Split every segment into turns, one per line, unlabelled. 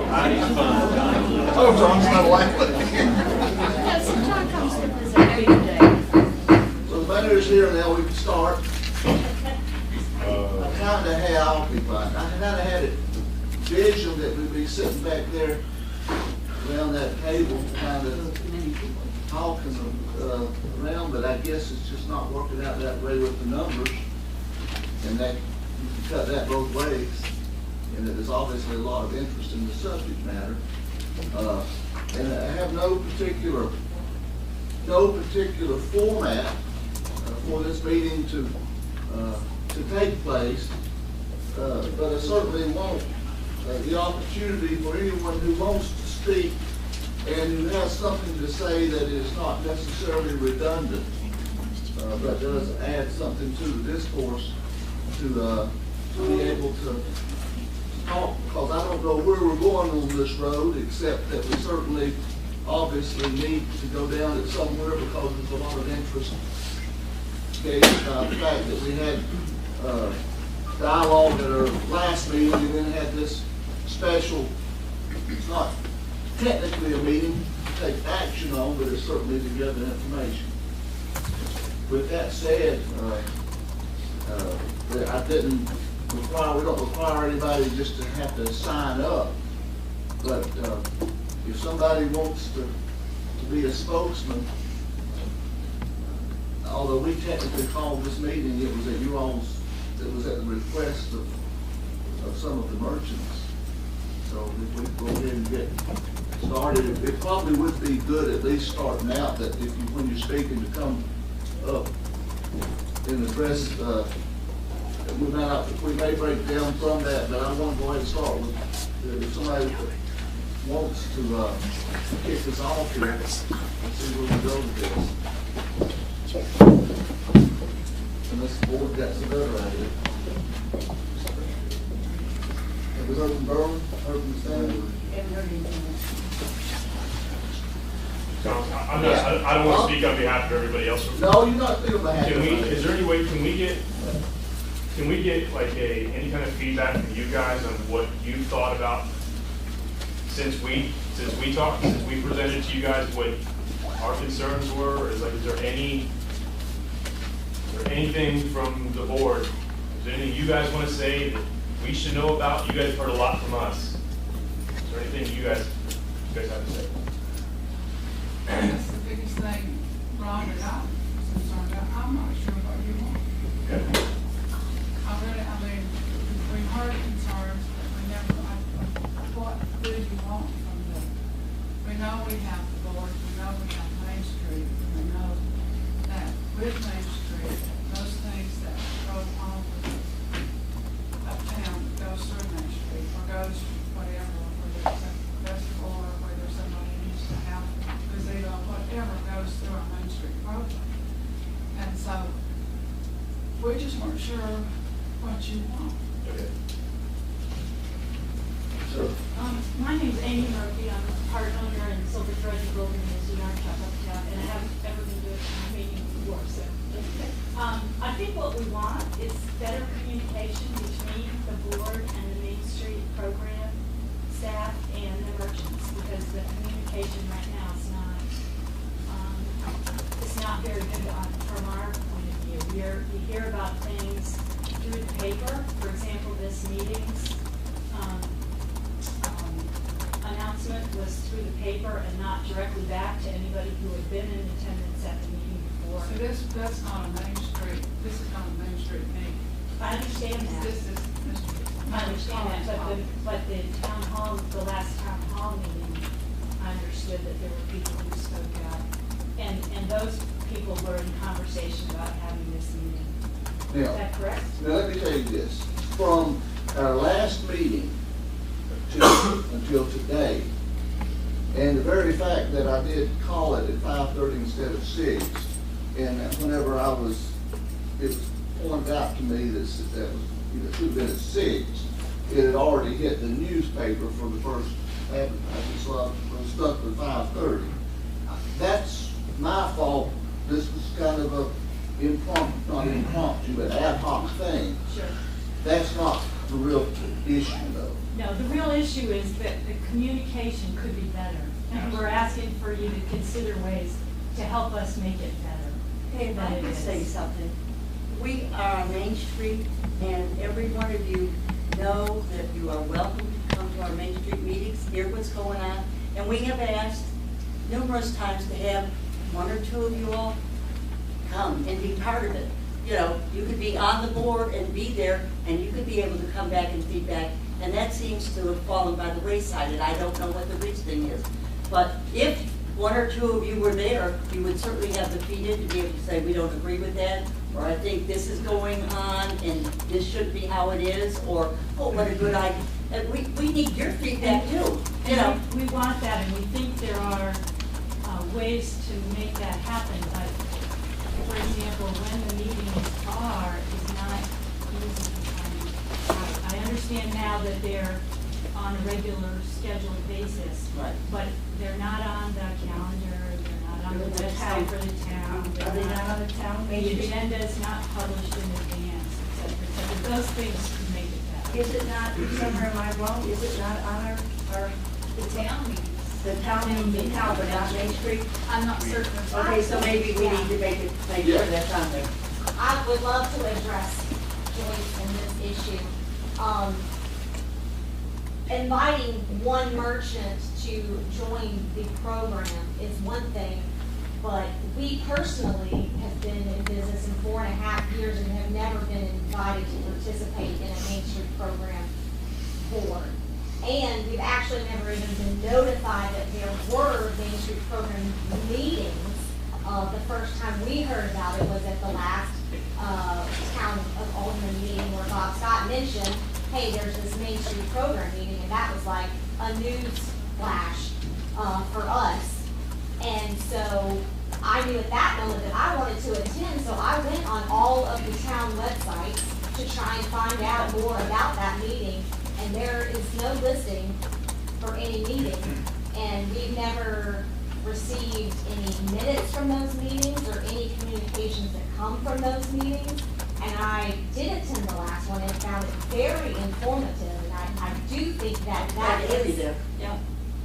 Oh, John's not laughing.
Yes, John comes to visit me today.
So the mayor's here now, we can start. I kinda had it visioned that we'd be sitting back there around that table, kinda talking around, but I guess it's just not working out that way with the numbers. And that, you can cut that both ways. And there's obviously a lot of interest in the subject matter. And I have no particular format for this meeting to take place, but I certainly want the opportunity for anyone who wants to speak and who has something to say that is not necessarily redundant, but does add something to the discourse to be able to talk, because I don't know where we're going on this road, except that we certainly obviously need to go down it somewhere because there's a lot of interest. Okay, the fact that we had dialogue at our last meeting and then had this special, it's not technically a meeting to take action on, but it's certainly to gather information. With that said, we don't require anybody just to have to sign up, but if somebody wants to be a spokesman, although we technically called this meeting, it was at it was at the request of some of the merchants. So if we go ahead and get started, it probably would be good at least starting out that when you're speaking to come up and address, we may break down from that, but I want to go ahead and start with, if somebody wants to kick us off here, let's see where we go with this. Unless the board got some other idea. Have we heard from Berlin? Heard from Stanley?
Haven't heard anything.
I don't want to speak on behalf of everybody else.
No, you're not speaking on behalf of everybody.
Is there any way, can we get like any kind of feedback from you guys on what you thought about since we presented to you guys what our concerns were? Is there anything from the board? Is there anything you guys want to say that we should know about? You guys heard a lot from us. Is there anything you guys have to say?
That's the biggest thing Ron and I was concerned about. I'm not sure what you want.
Okay.
We've heard concerns, but we never, what do you want from them? We know we have the board, we know we have Main Street, and we know that with Main Street, those things that go on uptown, goes through Main Street, or goes whatever, whether it's a festival, or whether somebody needs to have a gazebo, whatever goes through our Main Street program. And so, we just weren't sure what you want.
Okay.
Sure.
My name's Amy Murphy. I'm a part owner in Silver Thread and Wilderness in Yarn Shop Uptown, and I haven't ever been to a meeting before, so. I think what we want is better communication between the board and the Main Street program staff and the merchants, because the communication right now is not very good from our point of view. We hear about things through the paper, for example, this meeting's announcement was through the paper and not directly back to anybody who had been in attendance at the meeting before.
So that's not a Main Street, this is not a Main Street meeting.
I understand that.
This is
I understand that, but the town hall, the last town hall meeting, I understood that there were people who spoke out. And those people were in conversation about having this meeting.
Now,
Is that correct?
Now, let me tell you this. From our last meeting until today, and the very fact that I did call it at 5:30 instead of 6, and whenever it was pointed out to me that should have been at 6, it had already hit the newspaper for the first advertising, so I was stuck with 5:30. That's my fault. This was kind of a not impromptu, but ad hoc thing.
Sure.
That's not the real issue, though.
No, the real issue is that the communication could be better. And we're asking for you to consider ways to help us make it better.
Hey, if I could say something. We are on Main Street, and every one of you know that you are welcome to come to our Main Street meetings, hear what's going on. And we have asked numerous times to have one or two of you all come and be part of it. You know, you could be on the board and be there, and you could be able to come back and feedback. And that seems to have fallen by the wayside, and I don't know what the reasoning is. But if one or two of you were there, you would certainly have the feed in to be able to say, we don't agree with that, or I think this is going on, and this should be how it is, or, oh, what a good idea. And we need your feedback too, you know.
We want that, and we think there are ways to make that happen, but, for example, when the meetings are, is not easy to find. I understand now that they're on a regular scheduled basis.
Right.
But they're not on the calendar, they're not on the website for the town.
Are they not on the town?
The agenda is not published in advance, et cetera, et cetera. Those things can make it better.
Is it not, somewhere am I wrong, is it not on our,
The town meetings.
the town meeting, but not Main Street?
I'm not certain.
Okay, so maybe we need to make sure that's on there.
I would love to address Joyce in this issue. Inviting one merchant to join the program is one thing, but we personally have been in business in 4.5 years and have never been invited to participate in a Main Street program board. And we've actually never even been notified that there were Main Street program meetings. The first time we heard about it was at the last town of Aldermen meeting where Bob Scott mentioned, hey, there's this Main Street program meeting, and that was like a news flash for us. And so I knew at that moment that I wanted to attend, so I went on all of the town websites to try and find out more about that meeting, and there is no listing for any meeting, and we've never received any minutes from those meetings or any communications that come from those meetings. And I did attend the last one and found it very informative, and I do think that that is
Yeah.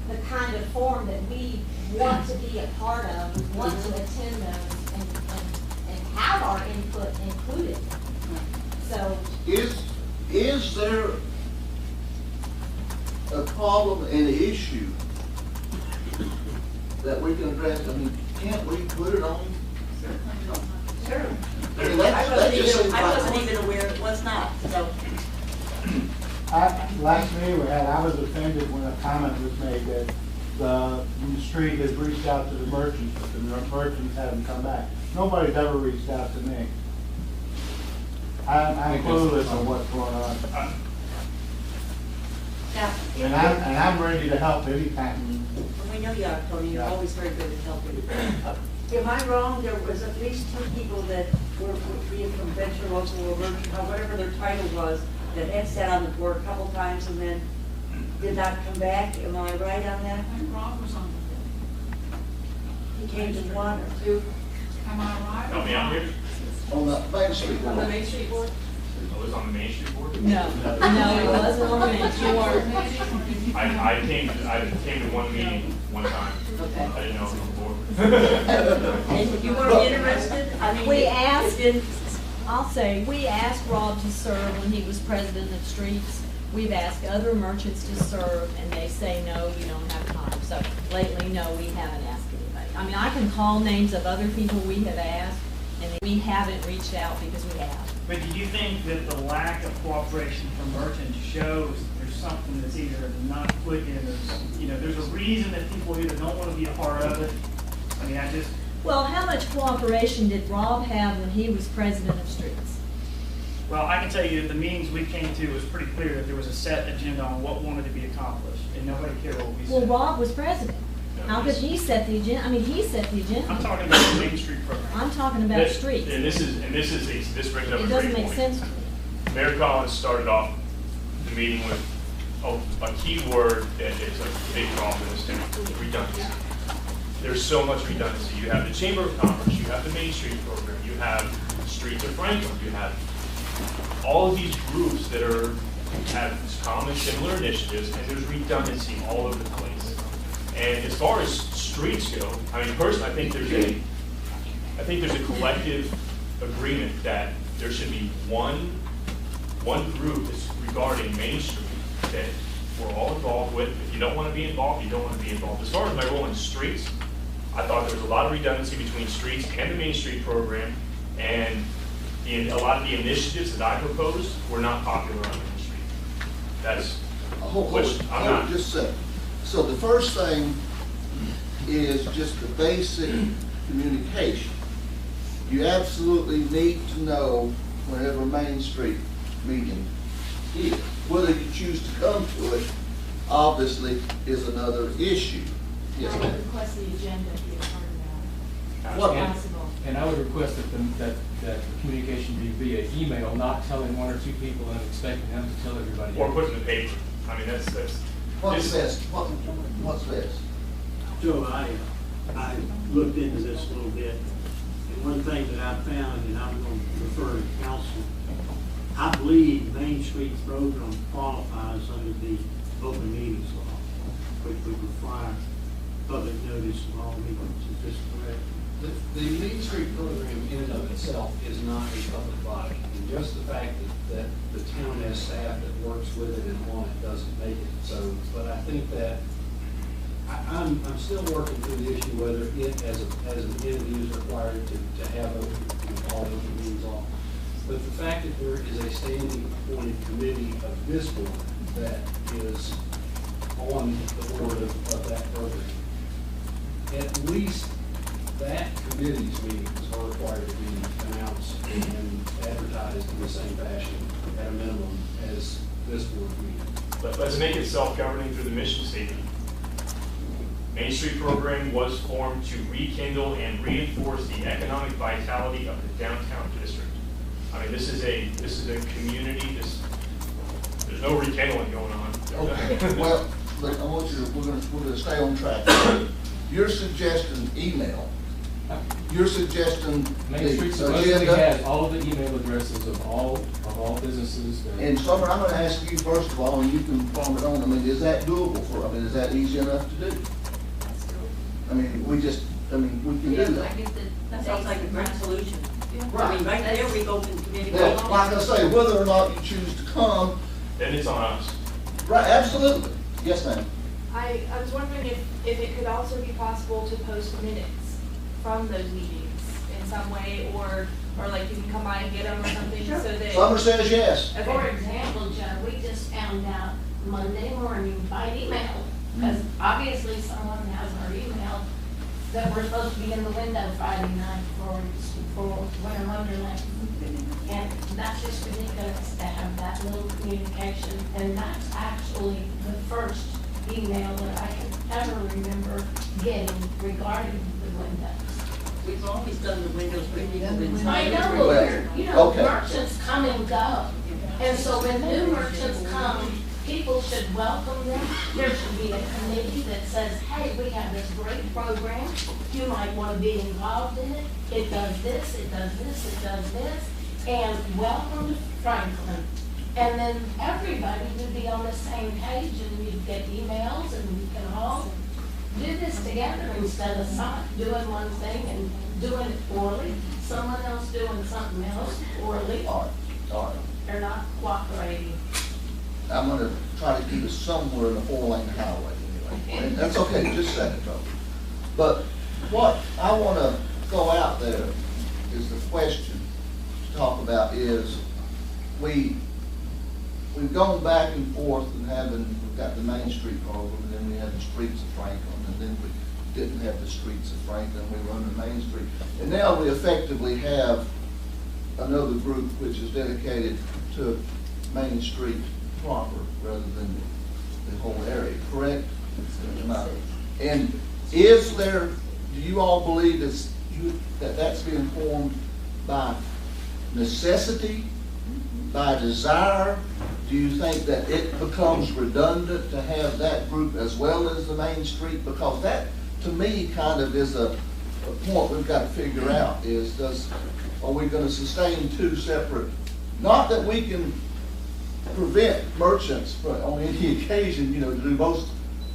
the kind of forum that we want to be a part of, we want to attend those and have our input included. So,
Is there a problem and an issue that we can address? I mean, can't we put it on?
Sure.
I mean, that just seems
I wasn't
like.
even aware it was not, so.
Last meeting we had, I was offended when a comment was made that the street has reached out to the merchants, but the merchants haven't come back. Nobody's ever reached out to me. I'm clueless on what's going on.
Now,
And I'm ready to help anytime.
we know you are, Tony, you're
Yeah.
always very good at helping. Am I wrong, there was at least 2 people that were being from Venture Local or Merchant, or whatever their title was, that had sat on the board a couple times and then did not come back, am I right on that?
I think Rob was on
He came to 1 or 2.
the, am I right?
Help me out here.
On the Main Street
On the
board.
Main Street board?
I was on the Main Street board.
No, it wasn't on the Main Street board.
I came to one meeting one time.
Okay.
I didn't know it was on the board.
And you weren't interested? I mean,
We
it
asked,
didn't-
I'll say, we asked Rob to serve when he was president of streets. We've asked other merchants to serve, and they say, no, you don't have time. So lately, no, we haven't asked anybody. I mean, I can call names of other people we have asked, and we haven't reached out because we have.
But do you think that the lack of cooperation from merchants shows there's something that's either not clicking, or, there's a reason that people either don't want to be a part of it? I mean,
Well, how much cooperation did Rob have when he was president of streets?
well, I can tell you that the meetings we came to, it was pretty clear that there was a set agenda on what wanted to be accomplished, and nobody cared what we
Well,
said.
Rob was president. How could he set the agenda? I mean, he set the
I'm
agenda.
talking about the Main Street program.
I'm talking about streets.
And this brings up a
It
great
doesn't make
point.
sense to me.
Mayor Collins started off the meeting with a key word that is a big problem in this town: redundancy. There's so much redundancy. You have the Chamber of Commerce, you have the Main Street program, you have Streets of Franklin, you have all of these groups that are have common, similar initiatives, and there's redundancy all over the place. And as far as streets go, I mean, personally, I think there's a collective agreement that there should be one group that's regarding Main Street that we're all involved with. If you don't want to be involved, you don't want to be involved. As far as my role in streets, I thought there was a lot of redundancy between streets and the Main Street program, and a lot of the initiatives that I proposed were not popular on Main Street. That's, which I'm not.
Just a second. So the first thing is just the basic communication. You absolutely need to know whenever Main Street meeting is. Whether you choose to come to it, obviously, is another issue. Yes,
I
ma'am.
would request the agenda be a part of that.
What-
If possible.
And I would request that the communication be via email, not telling one or two people and expecting them to tell everybody.
Or put in the paper. I mean, that's.
What's
this-
best? What's best?
Joe, I looked into this a little bit, and one thing that I found, and I'm going to refer to council, I believe Main Street program qualifies under the open meetings law, which would require public notice of all meetings. Is this correct?
The Main Street program in and of itself is not a public body. And just the fact that the town has staff that works with it and on it doesn't make it so. But I think that I'm still working through the issue whether it as an entity is required to have all open meetings law. But the fact that there is a standing appointed committee of this board that is on the board of that program, at least that committee's meetings are required to be announced and advertised in the same fashion at a minimum as this board meeting.
But let's make it self-governing through the mission statement. Main Street program was formed to rekindle and reinforce the economic vitality of the downtown district. I mean, this is a community, there's no rekindling going on.
Okay, well, look, I want you to, we're gonna stay on track. You're suggesting email. You're suggesting
Main Street
the
supposedly
agenda.
has all of the email addresses of all businesses.
And Summer, I'm gonna ask you first of all, and you can farm it on, I mean, is that doable for, I mean, is that easy enough to do? I mean, we can do that.
That sounds like a great solution.
Right.
I mean, right there, we've opened committee.
Well, like I say, whether or not you choose to come,
Then it's on us.
right, absolutely. Yes, ma'am.
I was wondering if it could also be possible to post minutes from those meetings in some way, or like you can come by and get them or something, so that.
Summer says yes.
Okay.
For example, Joe, we just found out Monday morning by email, because obviously someone has our email, that we're supposed to be in the window Friday night for Winter Wonderland. And that's just ridiculous to have that little communication, and that's actually the first email that I can ever remember getting regarding the windows.
We've always done the windows for people inside.
I know,
Well,
but, you know,
okay.
merchants come and go. And so when new merchants come, people should welcome them. There should be a committee that says, hey, we have this great program. You might want to be involved in it. It does this, it does this, it does this. And welcome to Franklin. And then everybody would be on the same page, and you'd get emails, and we can all do this together instead of some doing one thing and doing it poorly, someone else doing something else poorly.
All right.
They're not cooperating.
I'm gonna try to keep it somewhere in a 4-lane highway anyway. And that's okay, just a second, though. But what I wanna throw out there is the question to talk about is, we've gone back and forth and we've got the Main Street program, and then we had the streets of Franklin, and then we didn't have the streets of Franklin, we run the Main Street. And now we effectively have another group which is dedicated to Main Street proper rather than the whole area, correct? And is there, do you all believe that that's being formed by necessity, by desire? Do you think that it becomes redundant to have that group as well as the Main Street? Because that, to me, kind of is a point we've got to figure out is, are we going to sustain two separate, not that we can prevent merchants on any occasion, to do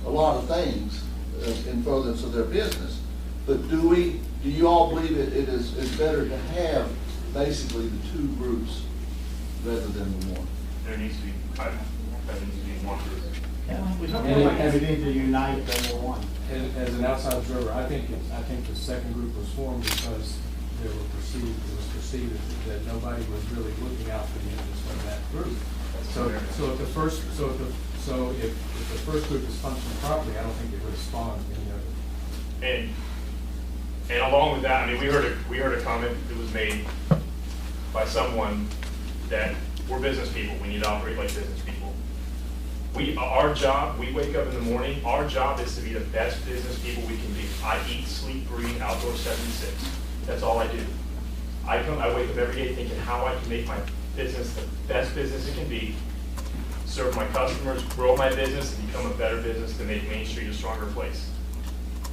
a lot of things in furtherance of their business. But do you all believe it is better to have basically the two groups rather than the one?
There needs to be one group.
We need to unite them one.
As an outside observer, I think the second group was formed because it was perceived that nobody was really looking out for the interests of that group. So if the first group is functioning properly, I don't think it would spawn any other.
And along with that, I mean, we heard a comment that was made by someone that we're business people. We need to operate like business people. Our job, we wake up in the morning, our job is to be the best business people we can be. I eat, sleep, breathe, outdoor 76. That's all I do. I wake up every day thinking how I can make my business the best business it can be, serve my customers, grow my business, and become a better business to make Main Street a stronger place.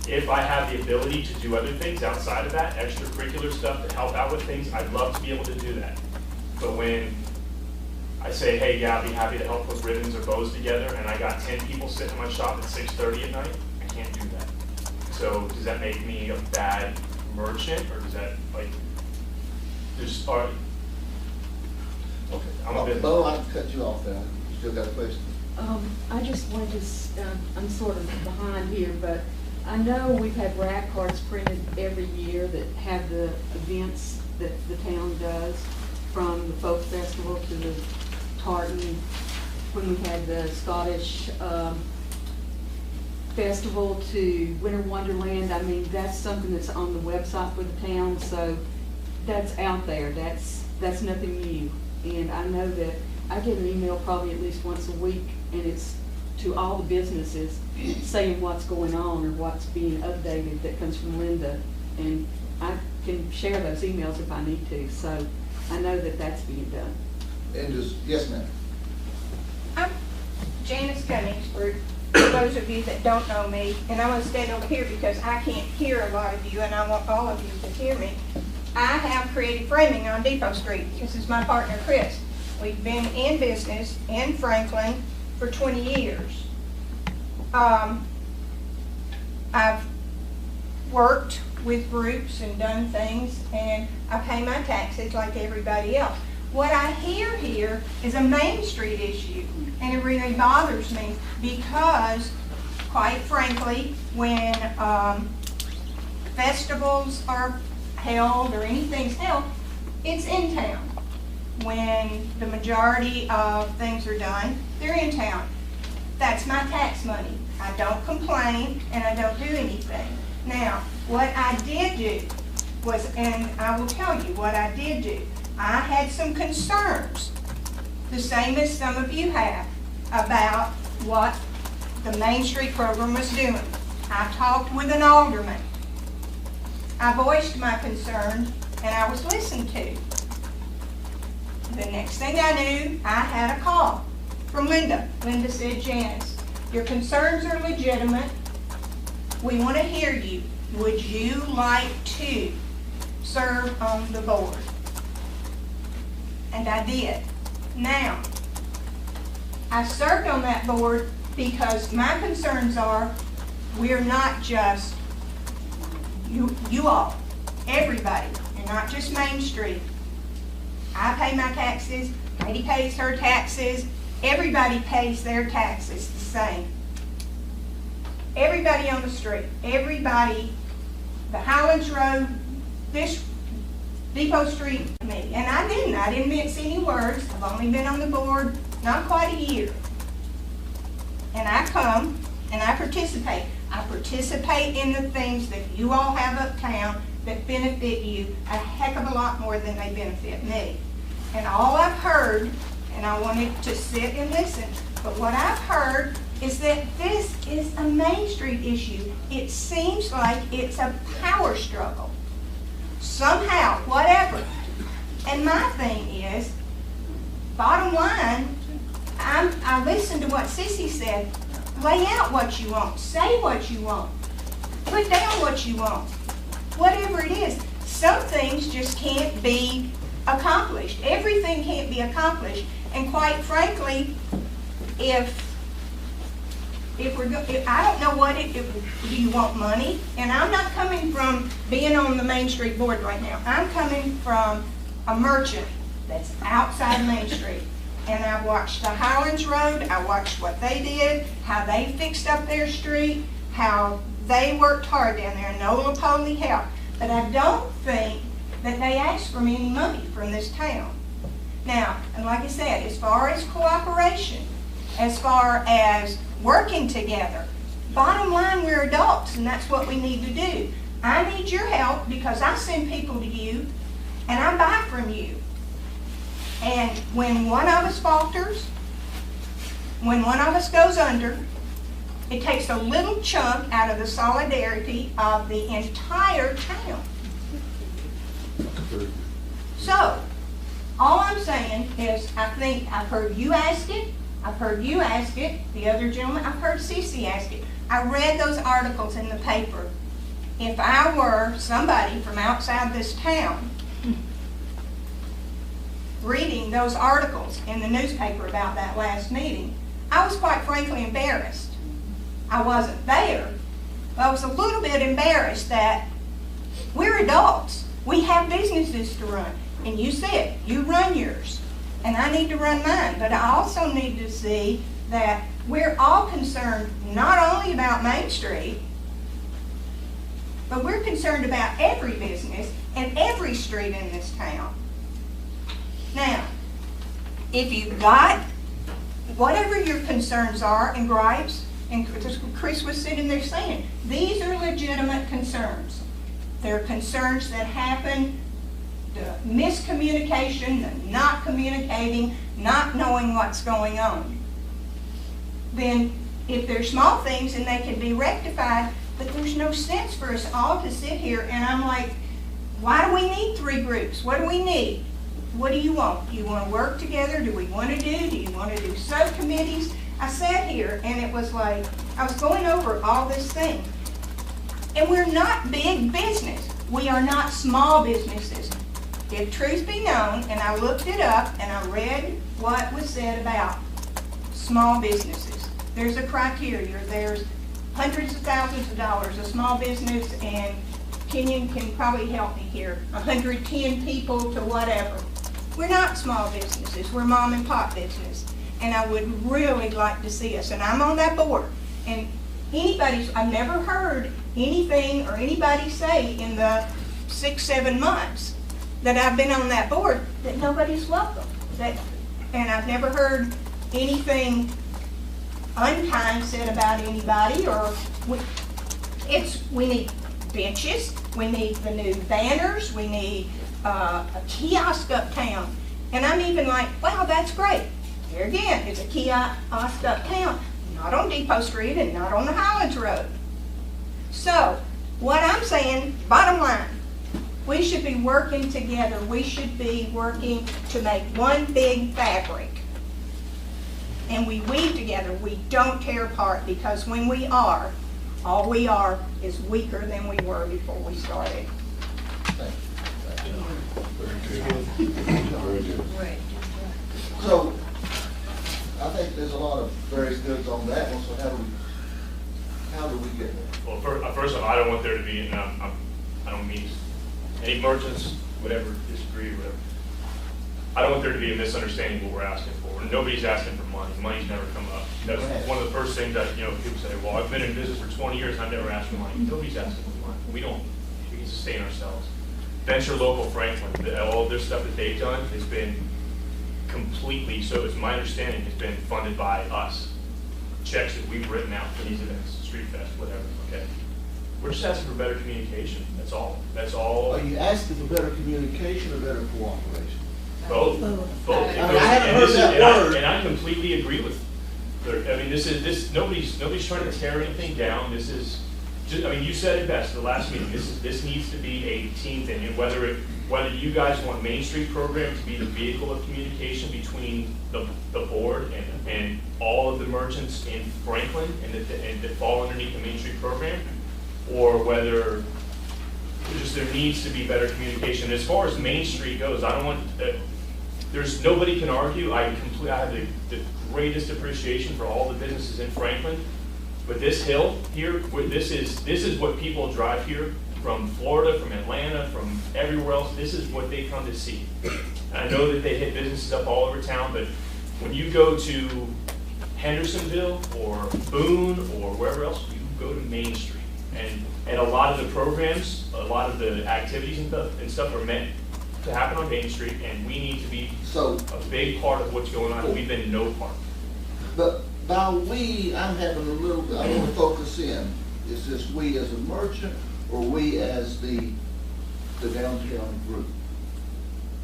If I have the ability to do other things outside of that, extracurricular stuff to help out with things, I'd love to be able to do that. But when I say, hey, yeah, I'd be happy to help put ribbons or bows together, and I got 10 people sitting in my shop at 6:30 at night, I can't do that. So does that make me a bad merchant, or does that, okay, I'm a business.
Bo, I can cut you off there. You still got a question?
I just wanted to, I'm sort of behind here, but I know we've had rag cards printed every year that have the events that the town does, from the folk festival to the tartan, when we had the Scottish festival to Winter Wonderland. I mean, that's something that's on the website for the town, so that's out there. That's nothing new. And I know that I get an email probably at least once a week, and it's to all the businesses saying what's going on or what's being updated that comes from Linda. And I can share those emails if I need to, so I know that that's being done.
And yes, ma'am.
I'm Janice Cummings, for those of you that don't know me, and I'm going to stand over here because I can't hear a lot of you, and I want all of you to hear me. I have Creative Framing on Depot Street. This is my partner, Chris. We've been in business in Franklin for 20 years. I've worked with groups and done things, and I pay my taxes like everybody else. What I hear here is a Main Street issue, and it really bothers me because, quite frankly, when festivals are held or anything's held, it's in town. When the majority of things are done, they're in town. That's my tax money. I don't complain and I don't do anything. Now, what I did do was, and I will tell you what I did do, I had some concerns, the same as some of you have, about what the Main Street program was doing. I talked with an alderman. I voiced my concerns and I was listened to. The next thing I knew, I had a call from Linda. Linda said, Janice, your concerns are legitimate. We want to hear you. Would you like to serve on the board? And I did. Now, I served on that board because my concerns are, we're not just you all, everybody, and not just Main Street. I pay my taxes, Katie pays her taxes, everybody pays their taxes the same. Everybody on the street, everybody, the Highlands Road, this Depot Street, me. And I didn't mince any words. I've only been on the board not quite a year. And I come and I participate. I participate in the things that you all have uptown that benefit you a heck of a lot more than they benefit me. And all I've heard, and I wanted to sit and listen, but what I've heard is that this is a Main Street issue. It seems like it's a power struggle. Somehow, whatever. And my thing is, bottom line, I listened to what Sissy said. Lay out what you want. Say what you want. Put down what you want. Whatever it is. Some things just can't be accomplished. Everything can't be accomplished. And quite frankly, if I don't know what do you want money? And I'm not coming from being on the Main Street board right now. I'm coming from a merchant that's outside Main Street. And I watched the Highlands Road, I watched what they did, how they fixed up their street, how they worked hard down there, no Napoli help. But I don't think that they asked for any money from this town. Now, and like I said, as far as cooperation, as far as working together, bottom line, we're adults, and that's what we need to do. I need your help because I send people to you, and I buy from you. And when one of us falters, when one of us goes under, it takes a little chunk out of the solidarity of the entire town. So, all I'm saying is, I think I've heard you ask it, I've heard you ask it, the other gentleman, I've heard Cece ask it. I read those articles in the paper. If I were somebody from outside this town reading those articles in the newspaper about that last meeting, I was quite frankly embarrassed. I wasn't there, but I was a little bit embarrassed that we're adults. We have businesses to run. And you said, you run yours, and I need to run mine. But I also need to see that we're all concerned not only about Main Street, but we're concerned about every business and every street in this town. Now, if you've got whatever your concerns are and gripes, and Chris was sitting there saying, these are legitimate concerns. They're concerns that happen, the miscommunication, the not communicating, not knowing what's going on. Then, if they're small things and they can be rectified, but there's no sense for us all to sit here and I'm like, why do we need 3 groups? What do we need? What do you want? Do you want to work together? Do we want to do you want to do subcommittees? I sat here and it was like, I was going over all this thing. And we're not big business. We are not small businesses. If truth be known, and I looked it up and I read what was said about small businesses. There's a criteria. There's hundreds of thousands of dollars a small business, and Kenyon can probably help me here. 110 people to whatever. We're not small businesses. We're mom and pop business. And I would really like to see us, and I'm on that board. And I've never heard anything or anybody say in the 6-7 months that I've been on that board that nobody's welcome. And I've never heard anything unkind said about anybody, or we need benches, we need the new banners, we need a kiosk uptown. And I'm even like, wow, that's great. Here again, it's a kiosk uptown, not on Depot Street and not on the Highlands Road. So, what I'm saying, bottom line, we should be working together. We should be working to make one big fabric. And we weave together. We don't tear apart, because when we are, all we are is weaker than we were before we started.
So, I think there's a lot of very goods on that one, so how do we get there?
Well, first of all, I don't want there to be, and I don't mean any merchants, whatever, disagree or whatever. I don't want there to be a misunderstanding of what we're asking for. Nobody's asking for money. Money's never come up. That's one of the first things that, people say, well, I've been in business for 20 years and I've never asked for money. Nobody's asking for money. We can sustain ourselves. Venture Local Franklin, all this stuff that they've done has been completely, so it's my understanding, has been funded by us. Checks that we've written out for these events, Street Fest, whatever, okay? We're just asking for better communication, that's all. That's all.
Are you asking for better communication or better cooperation?
Both.
I haven't heard that word.
And I completely agree with her. I mean, nobody's trying to tear anything down. This is just, I mean, you said it best at the last meeting. This needs to be a team thing. And whether you guys want Main Street program to be the vehicle of communication between the board and all of the merchants in Franklin and that fall underneath the Main Street program, or whether just there needs to be better communication. As far as Main Street goes, I don't want there's, nobody can argue, I have the greatest appreciation for all the businesses in Franklin, but this hill here, this is what people drive here from Florida, from Atlanta, from everywhere else. This is what they come to see. And I know that they hit businesses up all over town, but when you go to Hendersonville or Boone or wherever else, you go to Main Street. And a lot of the programs, a lot of the activities and stuff are meant to happen on Main Street, and we need to be a big part of what's going on, and we've been no part.
But by we, I'm having a little, I want to focus in. Is this we as a merchant or we as the downtown group?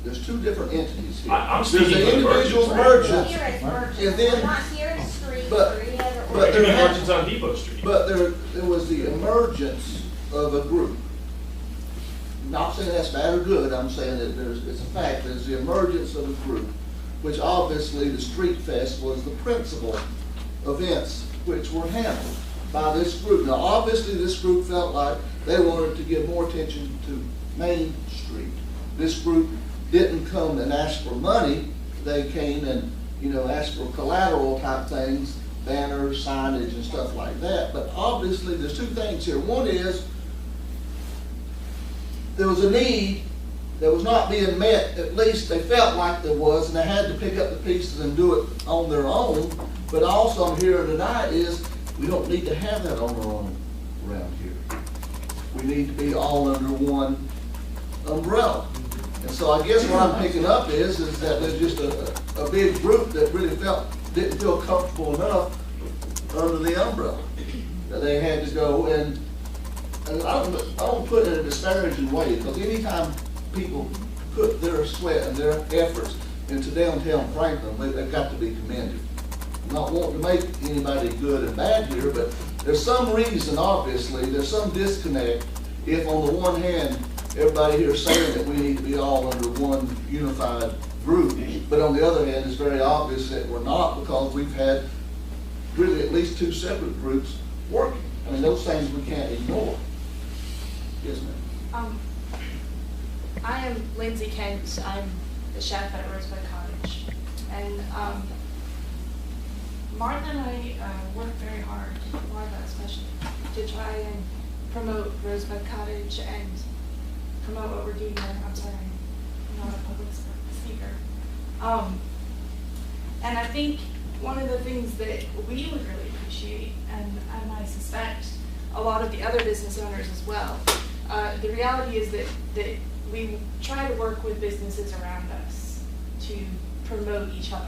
There's two different entities here.
I'm
There's
speaking
the
for the
individual
merchants.
merchants.
Here as merchants,
And then-
we're not here in the street
but-
or any other.
but
It could be
there had-
merchants on Depot Street.
But there was the emergence of a group. Not saying that's bad or good, I'm saying that it's a fact, there's the emergence of a group, which obviously the Street Fest was the principal events which were handled by this group. Now, obviously, this group felt like they wanted to give more attention to Main Street. This group didn't come and ask for money, they came and, asked for collateral type things, banners, signage, and stuff like that. But obviously, there's two things here. One is, there was a need that was not being met, at least they felt like there was, and they had to pick up the pieces and do it on their own. But also I'm here tonight is, we don't need to have that on our own around here. We need to be all under one umbrella. And so I guess what I'm picking up is that there's just a big group that really didn't feel comfortable enough under the umbrella. That they had to go and I don't put it in a disparaging way, because anytime people put their sweat and their efforts into downtown Franklin, they've got to be commended. I'm not wanting to make anybody good and bad here, but there's some reason, obviously, there's some disconnect if on the one hand, everybody here is saying that we need to be all under one unified group, but on the other hand, it's very obvious that we're not, because we've had really at least two separate groups working. I mean, those things we can't ignore. Yes, ma'am.
I am Lindsay Kent. I'm the chef at Rosebud Cottage. And Martha and I work very hard, Martha especially, to try and promote Rosebud Cottage and promote what we're doing there. I'm sorry, I'm not a public speaker. And I think one of the things that we would really appreciate, and I suspect a lot of the other business owners as well, the reality is that we try to work with businesses around us to promote each other.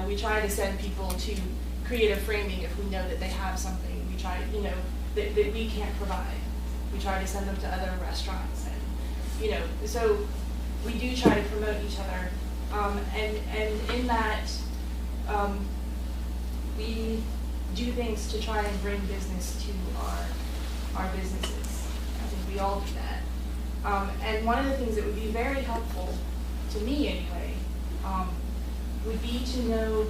We try to send people to creative framing if we know that they have something. We try, that we can't provide. We try to send them to other restaurants, and so we do try to promote each other. And in that, we do things to try and bring business to our businesses. I think we all do that. And one of the things that would be very helpful, to me anyway, would be to know,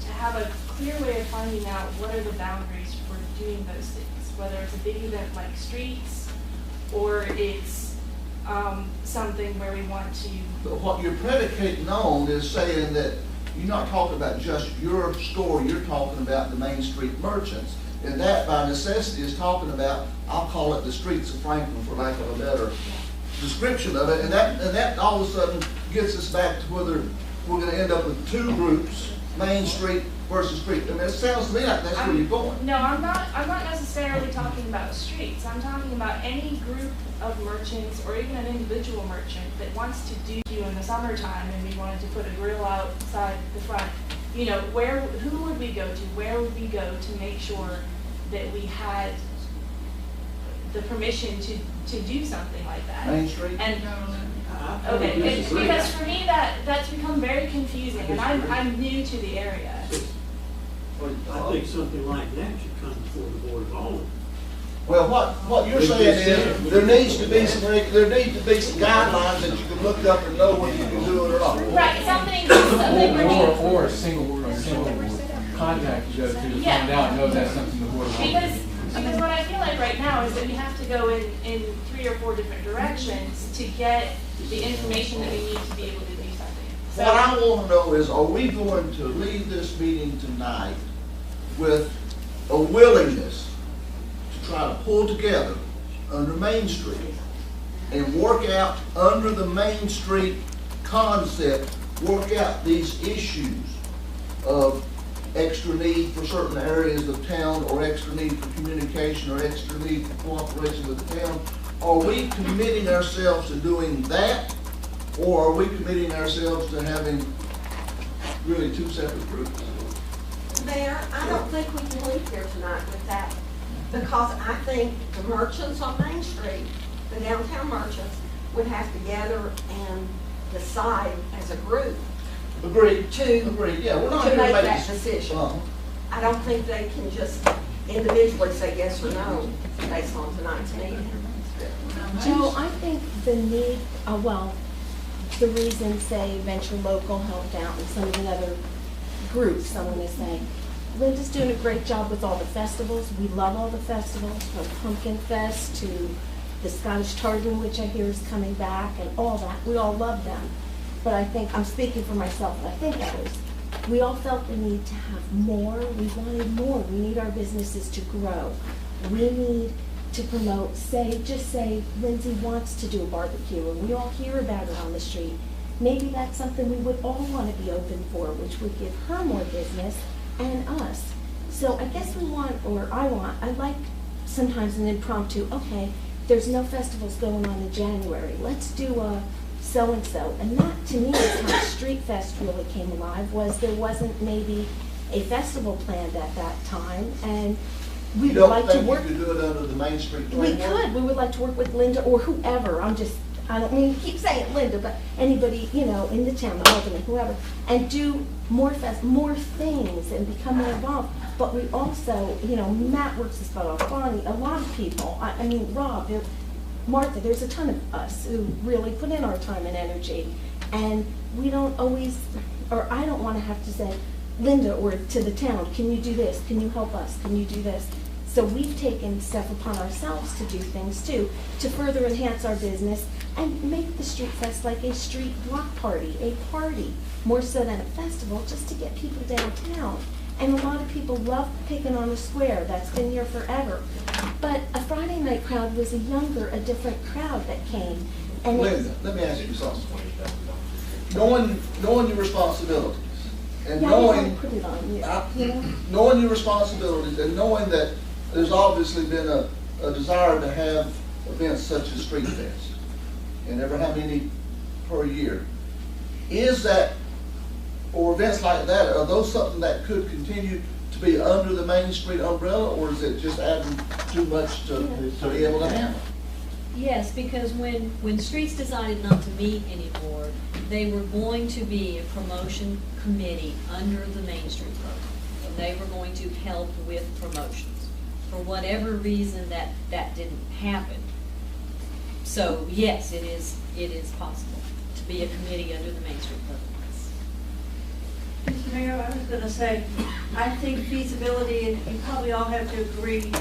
to have a clear way of finding out what are the boundaries for doing those things, whether it's a big event like Streets, or it's something where we want to.
But what you're predicating on is saying that you're not talking about just your store, you're talking about the Main Street merchants. And that by necessity is talking about, I'll call it the streets of Franklin for lack of a better description of it. And that all of a sudden gets us back to whether we're going to end up with two groups, Main Street versus Street. I mean, it sounds to me like that's where you're going.
No, I'm not necessarily talking about streets. I'm talking about any group of merchants or even an individual merchant that wants to do you in the summertime, and we wanted to put a grill outside the front. Who would we go to? Where would we go to make sure that we had the permission to do something like that?
Main Street?
And okay, because for me that's become very confusing, and I'm new to the area.
I think something like that should come before the Board of Aldermen.
Well, what you're saying is, there needs to be some guidelines that you can look up and know whether you can do it or not.
Right, something
Or a single contact you go to find out, know that's something the Board of Aldermen.
Because what I feel like right now is that we have to go in 3 or 4 different directions to get the information that we need to be able to do something
What I want to know is, are we going to leave this meeting tonight with a willingness to try to pull together under Main Street and work out under the Main Street concept, work out these issues of extra need for certain areas of town, or extra need for communication, or extra need for cooperation with the town? Are we committing ourselves to doing that, or are we committing ourselves to having really two separate groups?
Mayor, I don't think we can leave here tonight with that, because I think the merchants on Main Street, the downtown merchants, would have to gather and decide as a group.
Agreed.
Agreed,
yeah, we're not
to
here to
make
make
that
this-
decision. I don't think they can just individually say yes or no based on tonight's meeting.
Joe, I think the need, the reason, say, Venture Local helped out and some of the other groups, someone is saying, Linda's doing a great job with all the festivals. We love all the festivals, from Pumpkin Fest to the Scottish Tartan, which I hear is coming back, and all that. We all love them. But I think, I'm speaking for myself, and I think others, we all felt the need to have more. We wanted more. We need our businesses to grow. We need to promote, just say Lindsay wants to do a barbecue, and we all hear about it on the street. Maybe that's something we would all want to be open for, which would give her more business and us. So I guess I like sometimes an impromptu, okay, there's no festivals going on in January. Let's do a so-and-so. And that, to me, is how Street Fest really came alive, was there wasn't maybe a festival planned at that time, and we would like to work.
You don't think you could do it under the Main Street
We
framework?
could. We would like to work with Linda or whoever. I don't mean to keep saying Linda, but anybody, in the town, the Aldermen, whoever, and do more things and become more involved. But we also, Matt works his butt off, Bonnie, a lot of people, Rob, Martha, there's a ton of us who really put in our time and energy. And we don't always, or I don't want to have to say, Linda, or to the town, can you do this? Can you help us? Can you do this? So we've taken stuff upon ourselves to do things too, to further enhance our business and make the Street Fest like a street block party, a party, more so than a festival, just to get people downtown. And a lot of people love picking on the square. That's been here forever. But a Friday night crowd was a different crowd that came. And
Linda, let me ask you something. Knowing your responsibilities, and knowing your responsibilities, and knowing that there's obviously been a desire to have events such as Street Fest, and ever how many per year, is that, or events like that, are those something that could continue to be under the Main Street umbrella, or is it just adding too much to be able to handle?
Yes, because when Streets decided not to meet anymore, they were going to be a promotion committee under the Main Street program. And they were going to help with promotions. For whatever reason, that didn't happen. So yes, it is possible to be a committee under the Main Street program.
Mr. Mayor, I was going to say, I think feasibility, and you probably all have to agree.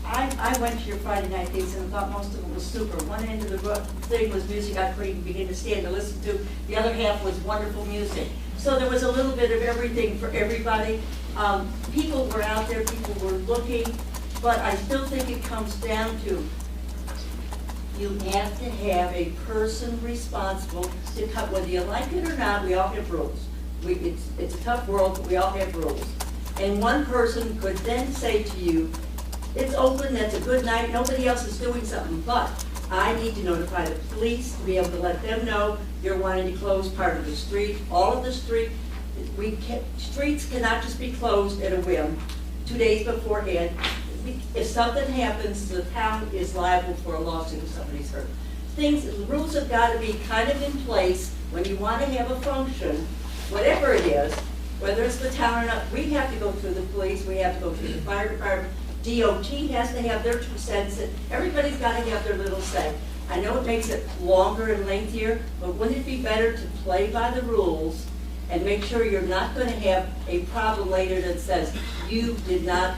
I went to your Friday night things and I thought most of it was super. One end of the thing was music I couldn't even begin to stand to listen to. The other half was wonderful music. So there was a little bit of everything for everybody. People were out there, people were looking, but I still think it comes down to you have to have a person responsible to cut, whether you like it or not, we all have rules. It's a tough world, but we all have rules. And one person could then say to you, it's open, that's a good night, nobody else is doing something, but I need to notify the police to be able to let them know you're wanting to close part of the street, all of the street. Streets cannot just be closed at a whim 2 days beforehand. If something happens, the town is liable for a lawsuit if somebody's hurt. The rules have got to be kind of in place when you want to have a function, whatever it is, whether it's the town or not. We have to go through the police, we have to go through the fire department, DOT has to have their 2 cents, everybody's got to have their little say. I know it makes it longer and lengthier, but wouldn't it be better to play by the rules and make sure you're not going to have a problem later that says you did not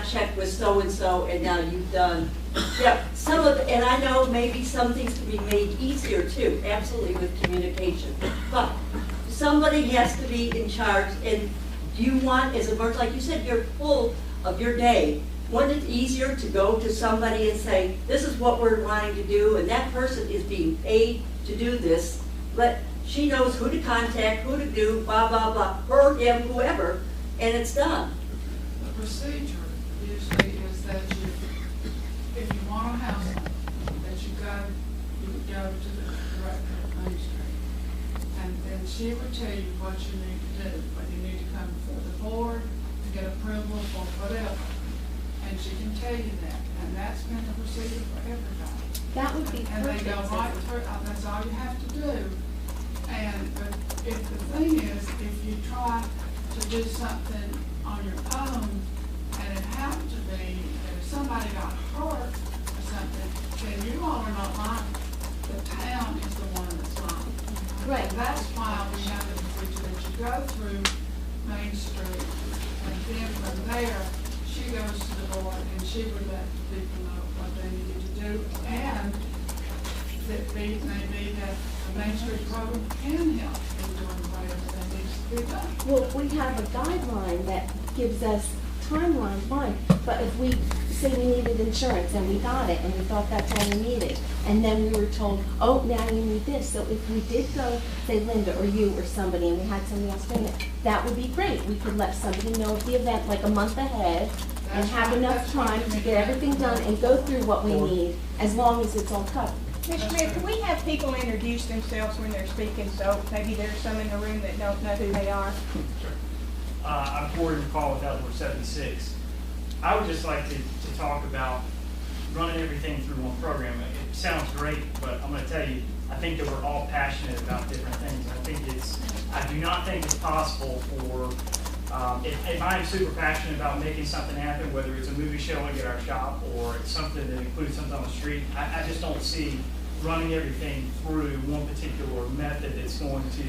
check with so-and-so and now you've done. Yeah, and I know maybe some things can be made easier too, absolutely, with communication. But somebody has to be in charge, and you want, as a merchant, like you said, you're full of your day. Wouldn't it easier to go to somebody and say, this is what we're wanting to do, and that person is being paid to do this. She knows who to contact, who to do, blah, blah, blah, her, him, whoever, and it's done.
The procedure usually is that if you want a house, that you would go to the director of Main Street. And then she would tell you what you need to do, whether you need to come before the board to get approval or whatever. And she can tell you that, and that's been the procedure for everybody.
That would be
And they go
perfect.
right through, that's all you have to do. But if the thing is, if you try to do something on your own, and it happened to be that if somebody got hurt or something, then you all are not liable. The town is the one that's liable.
Right.
And that's why we have the procedure that you go through Main Street, and then from there, she goes to the board and she would let people know what they needed to do, and that maybe that the Main Street program can help in doing whatever that needs to be done.
Well, if we have a guideline that gives us timeline, fine, but if we say we needed insurance and we got it and we thought that's all we needed, and then we were told, oh, now you need this, so if we did go, say Linda or you or somebody, and we had somebody else doing it, that would be great. We could let somebody know of the event like a month ahead and have enough time to get everything done and go through what we need, as long as it's all covered.
Mr. Smith, can we have people introduce themselves when they're speaking, so maybe there's some in the room that don't know who they are?
I'm Corey McCall with Aldermen 76. I would just like to talk about running everything through one program. It sounds great, but I'm going to tell you, I think that we're all passionate about different things. I do not think it's possible for, if I'm super passionate about making something happen, whether it's a movie showing at our shop or it's something that includes something on the street, I just don't see running everything through one particular method that's going to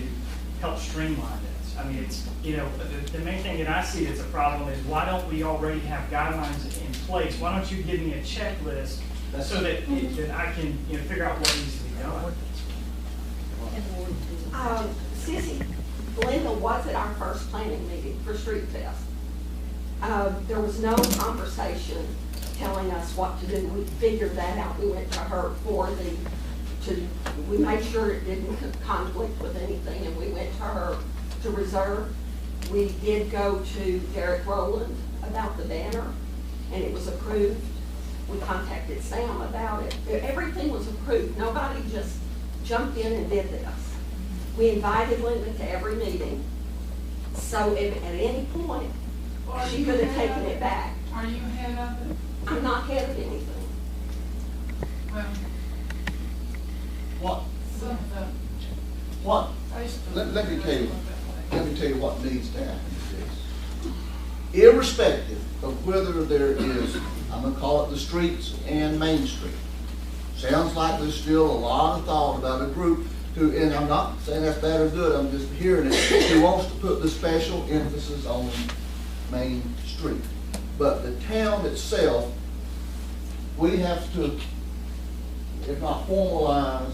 help streamline this. I mean, it's, the main thing that I see that's a problem is why don't we already have guidelines in place? Why don't you give me a checklist so that I can, figure out what needs to be done?
Sissy, Linda was at our first planning meeting for Street Fest. There was no conversation telling us what to do. We figured that out. We went to her we made sure it didn't conflict with anything, and we went to her to reserve. We did go to Derek Rowland about the banner, and it was approved. We contacted Sam about it. Everything was approved. Nobody just jumped in and did this. We invited Linda to every meeting, so if at any point, she could have taken it back.
Are you head of it?
I'm not head of anything.
Well,
What,
some of the.
what,
Facebook-
let me tell you what needs to happen with this. Irrespective of whether there is, I'm gonna call it the streets and Main Street. Sounds like there's still a lot of thought about a group who, and I'm not saying that's bad or good, I'm just hearing it, who wants to put the special emphasis on Main Street. But the town itself, we have to, if not formalize,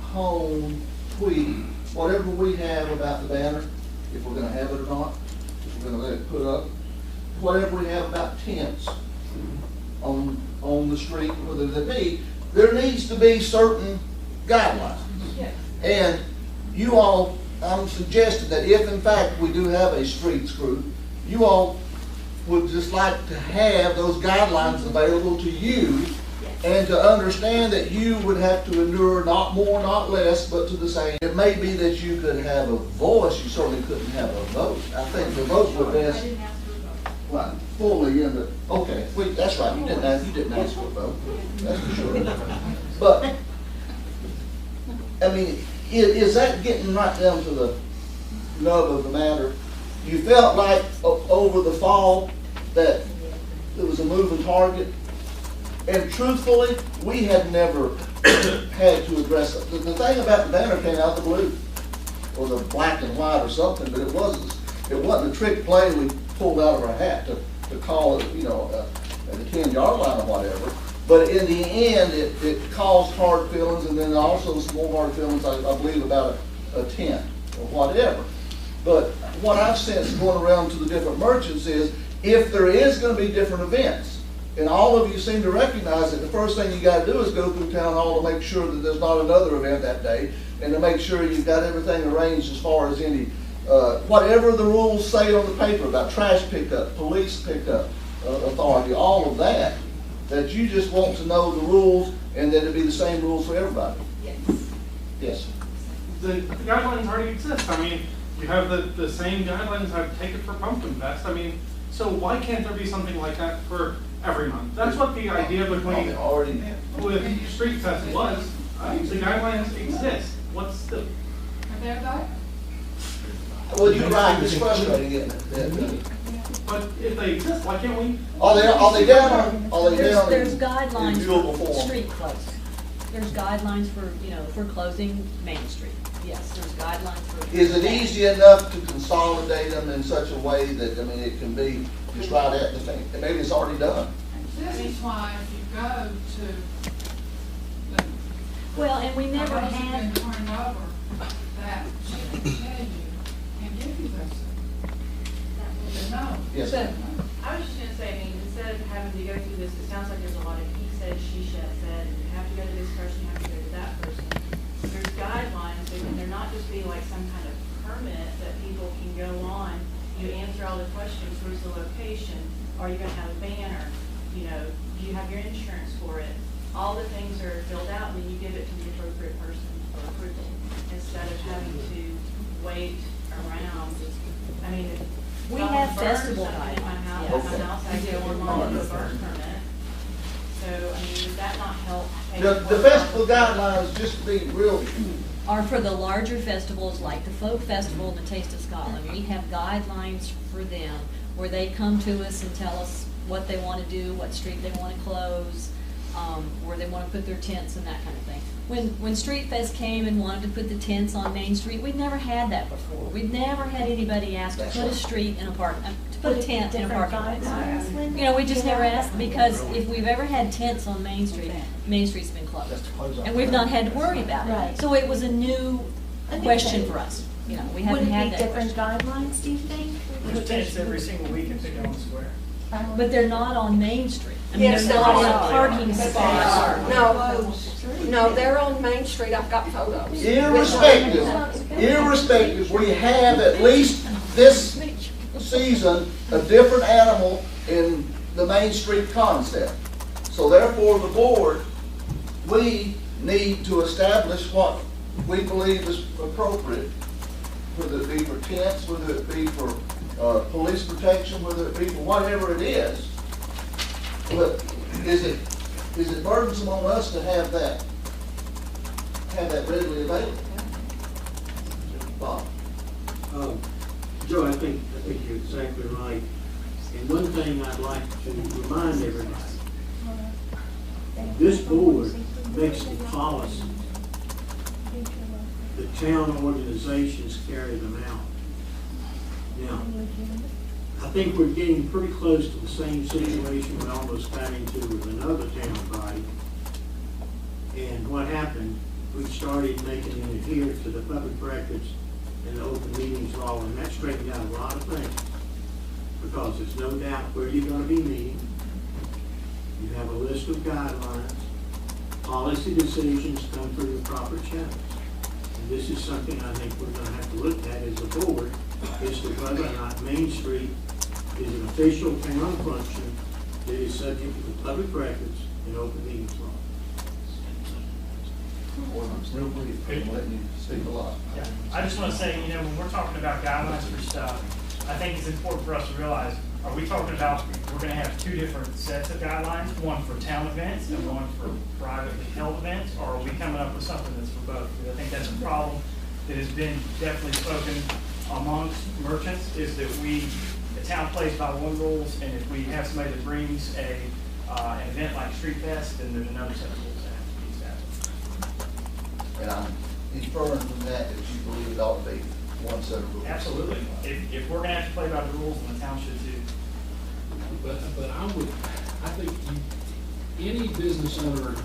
hone, tweak, whatever we have about the banner, if we're gonna have it or not, if we're gonna let it put up, whatever we have about tents on the street, whether they be, there needs to be certain guidelines. And you all, I'm suggesting that if in fact we do have a streets group, you all would just like to have those guidelines available to you and to understand that you would have to endure not more, not less, but to the same. It may be that you could have a voice, you certainly couldn't have a vote. I think the vote would best, well, fully in the, okay, that's right, you didn't ask for a vote, that's for sure. But, I mean, is that getting right down to the nub of the matter? You felt like over the fall that it was a moving target, and truthfully, we had never had to address it. The thing about the banner came out of the blue, or the black and white or something, but it wasn't a trick play we pulled out of our hat to call it, at the 10-yard line or whatever. But in the end, it caused hard feelings, and then also some more hard feelings, I believe, about a tent. or whatever. But what I've sensed going around to the different merchants is, if there is gonna be different events, and all of you seem to recognize that the first thing you gotta do is go through town hall to make sure that there's not another event that day, and to make sure you've got everything arranged as far as any, whatever the rules say on the paper about trash pickup, police pickup, authority, all of that, that you just want to know the rules, and that it'd be the same rules for everybody.
Yes.
Yes.
The guidelines already exist. I mean, you have the same guidelines I've taken for Pumpkin Fest. I mean, so why can't there be something like that for every month? That's what the idea between with Street Fest was. The guidelines exist. What's the?
Are they okay?
Well, you're right, it's frustrating, isn't it?
But if they exist, why can't we?
Are they down?
There's guidelines
viewable
for
form?
street closing. There's guidelines for, for closing Main Street. Yes, there's guidelines for.
Is it easy enough to consolidate them in such a way that, I mean, it can be just right at the thing, and maybe it's already done?
This is why if you go to the.
Well, and we never
I've
had.
been turned over, that she can tell you and give you those. No.
Yes.
I was just gonna say, I mean, instead of having to go through this, it sounds like there's a lot of he said, she said, and you have to go to this person, you have to go to that person. There's guidelines, so can there not just be like some kind of permit that people can go on, you answer all the questions, where's the location, are you gonna have a banner, do you have your insurance for it? All the things are filled out, and then you give it to the appropriate person for approval, instead of having to wait around. I mean,
We have festival
guidelines. In my house,
Okay.
I go online and do a burn permit. So, I mean, would that not help? pay
The
for
festival guidelines, just to be real,
Are for the larger festivals like the Folk Festival and the Taste of Scotland. We have guidelines for them where they come to us and tell us what they want to do, what street they want to close, where they want to put their tents and that kind of thing. When Street Fest came and wanted to put the tents on Main Street, we'd never had that before. We'd never had anybody ask to put a street in a park, to put a tent in a parking place. We just never asked, because if we've ever had tents on Main Street, Main Street's been closed. And we've not had to worry about it.
Right.
So it was a new question for us. We haven't had that
Would it be different
question.
guidelines, do you think?
There's tents every single week at Pigeon Square.
But they're not on Main Street. I mean,
Yes,
they're not in a
they
parking
are.
spot.
No, they're on Main Street, I've got photos.
Irrespective, we have at least this season a different animal in the Main Street concept. So therefore, the board, we need to establish what we believe is appropriate, whether it be for tents, whether it be for police protection, whether it be for whatever it is. But is it burdensome on us to have that readily available? Bob?
Joe, I think you're exactly right. And one thing I'd like to remind everybody, this board makes the policy. The town organizations carry them out. Now, I think we're getting pretty close to the same situation we almost got into with another town body. And what happened, we started making them adhere to the public records and the open meetings law, and that straightened out a lot of things. Because there's no doubt where you're gonna be meeting. You have a list of guidelines. Policy decisions come through the proper channels. And this is something I think we're gonna have to look at as a board, is to whether or not Main Street is an official town function that is subject to the public records and open meetings law.
Real brief, I'm letting you speak a lot.
Yeah, I just want to say, when we're talking about guidelines for stuff, I think it's important for us to realize, are we talking about, we're going to have two different sets of guidelines, one for town events and one for privately held events, or are we coming up with something that's for both? Because I think that's a problem that has been definitely spoken amongst merchants, is that the town plays by one rules, and if we have somebody that brings an event like Street Fest, then there's another set of rules that have to be established.
And I'm inferring from that you believe it ought to be one set of rules.
Absolutely. If we're going to have to play by the rules, then the town should too.
But I think any business owner,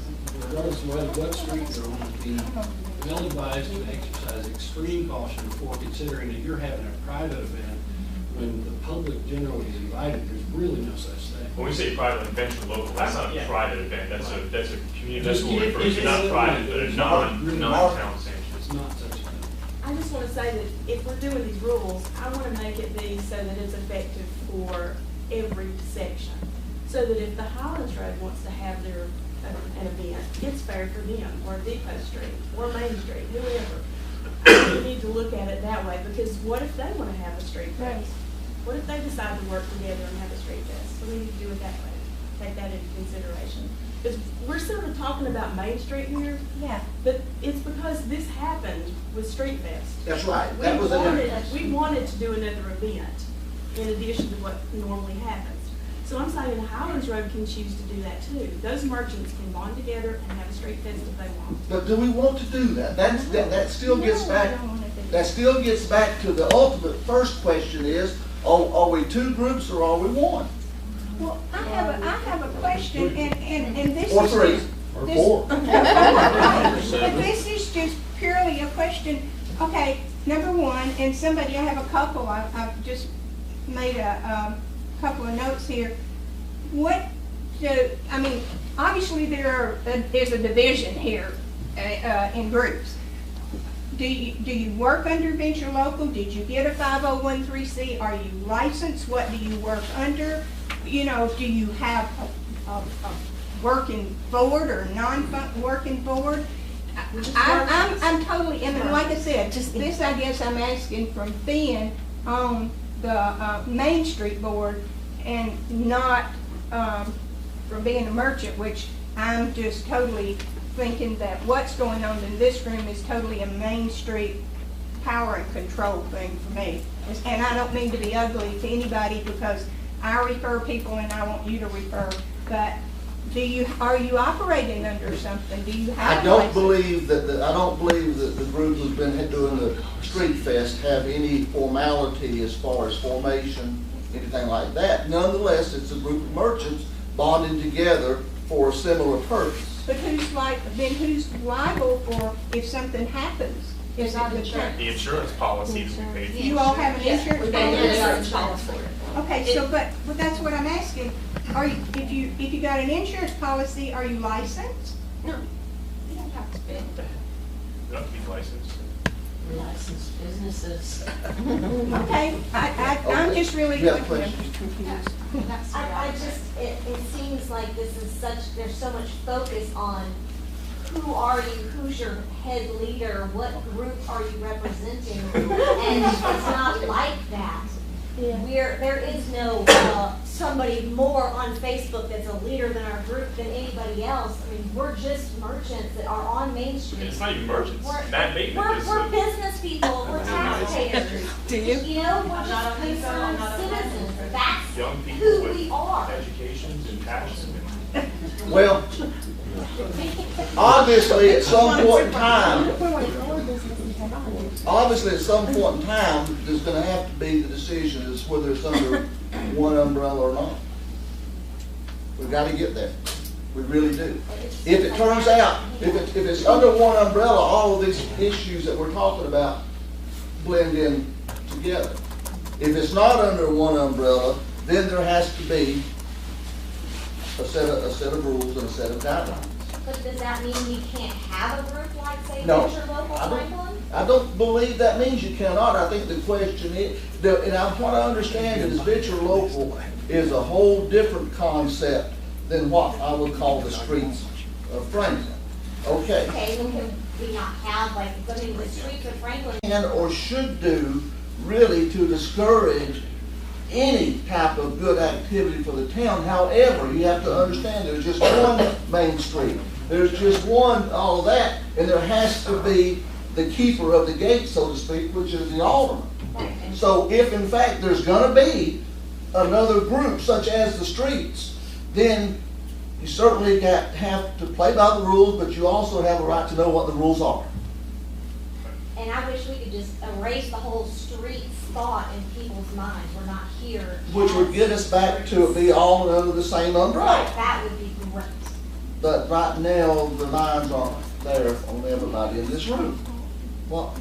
regardless of what street they're on, well advised to exercise extreme caution before considering that you're having a private event when the public generally is invited. There's really no such thing.
When we say private, like venture local, that's not a
Yeah.
private event, that's a community, that's
Just
what we
get-
refer to,
get
not
it
private,
in.
but a
It's
non-town sanctioned.
It's not such a thing.
I just want to say that if we're doing these rules, I want to make it be so that it's effective for every section. So that if the Highlands Road wants to have their, an event, it's fair for them, or Depot Street, or Main Street, whoever. We need to look at it that way, because what if they want to have a street fest? What if they decide to work together and have a street fest? So we need to do it that way, take that into consideration. Because we're sort of talking about Main Street here.
Yeah.
But it's because this happened with Street Fest.
That's right. That was
We wanted to do another event in addition to what normally happens. So I'm saying Highlands Road can choose to do that too. Those merchants can bond together and have a street fest if they want.
But do we want to do that? That still gets back, that still gets back to the ultimate first question is, are we two groups or are we one?
Well, I have a question, and this is.
Or three,
just-
or
this-
four.
But this is just purely a question, okay, number one, and somebody, I have a couple, I've just made a couple of notes here. Obviously there's a division here, in groups. Do you work under venture local? Did you get a 501(c)(3)? Are you licensed? What do you work under? You know, do you have a working board or non-working board? I'm totally, and like I said, this I guess I'm asking from being on the Main Street board and not from being a merchant, which I'm just totally thinking that what's going on in this room is totally a Main Street power and control thing for me. And I don't mean to be ugly to anybody because I refer people and I want you to refer, but are you operating under something? Do you have?
I don't believe that the group who's been doing the Street Fest have any formality as far as formation, anything like that. Nonetheless, it's a group of merchants bonding together for a similar purpose.
But who's liable for if something happens? Is it
The insurance policy that we paid for.
You all have an insurance policy?
policy.
Okay, so, but that's what I'm asking. If you got an insurance policy, are you licensed?
No, you don't have to be.
You don't have to be licensed.
Licensed businesses.
Okay, I'm just really
You have a
confused.
It seems like there's so much focus on who are you, who's your head leader, what group are you representing, and it's not like that. There is no somebody more on Facebook that's a leader than our group than anybody else. I mean, we're just merchants that are on Main Street.
It's not even merchants. Matt Bateman is
We're business people, we're taxpayers.
Do you?
You know, we're just concerned citizens. That's
young people
who
with
we are.
educations and passion.
Well, obviously, at some point in time, there's gonna have to be the decision as whether it's under one umbrella or not. We've gotta get there. We really do. If it turns out, if it's under one umbrella, all of these issues that we're talking about blend in together. If it's not under one umbrella, then there has to be a set of rules and a set of guidelines.
But does that mean we can't have a group like, say,
No,
Venture Local
I don't-
Franklin?
I don't believe that means you cannot. I think the question is, what I understand is venture local is a whole different concept than what I would call the streets of Franklin. Okay.
Okay, then can we not have, like, I mean, the streets of Franklin?
Can or should do really to discourage any type of good activity for the town. However, you have to understand there's just one Main Street. There's just one, all of that, and there has to be the keeper of the gate, so to speak, which is the alderman. So if in fact there's gonna be another group such as the streets, then you certainly have to play by the rules, but you also have a right to know what the rules are.
And I wish we could just erase the whole streets thought in people's minds. We're not here.
Which would get us back to be all under the same umbrella.
Right, that would be great.
But right now, the lines aren't there on everybody in this room. Well,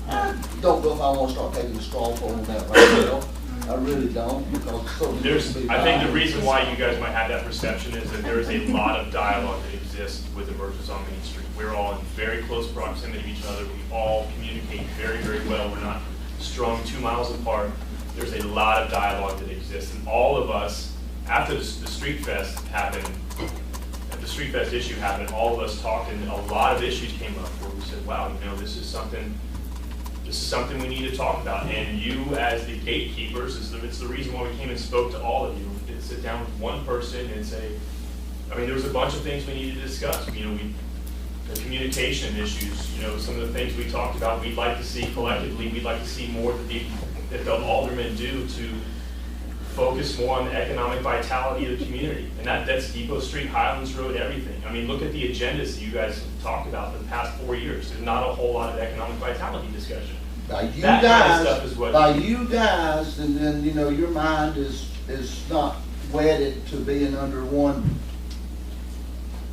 I don't know if I want to start taking a straw poll on that right now. I really don't, because
I think the reason why you guys might have that perception is that there is a lot of dialogue that exists with emergents on Main Street. We're all in very close proximity to each other. We all communicate very, very well. We're not strung 2 miles apart. There's a lot of dialogue that exists, and all of us, after the Street Fest happened, the Street Fest issue happened, all of us talked, and a lot of issues came up where we said, wow, you know, this is something we need to talk about. And you, as the gatekeepers, it's the reason why we came and spoke to all of you. We didn't sit down with one person and say, I mean, there was a bunch of things we needed to discuss. You know, the communication issues, you know, some of the things we talked about, we'd like to see collectively, we'd like to see more that the aldermen do to focus more on the economic vitality of the community. And that's Depot Street, Highlands Road, everything. I mean, look at the agendas that you guys have talked about for the past 4 years. There's not a whole lot of economic vitality discussion.
By you
that
guys,
kind of stuff is what,
by you guys, and then, you know, your mind is not wedded to being under one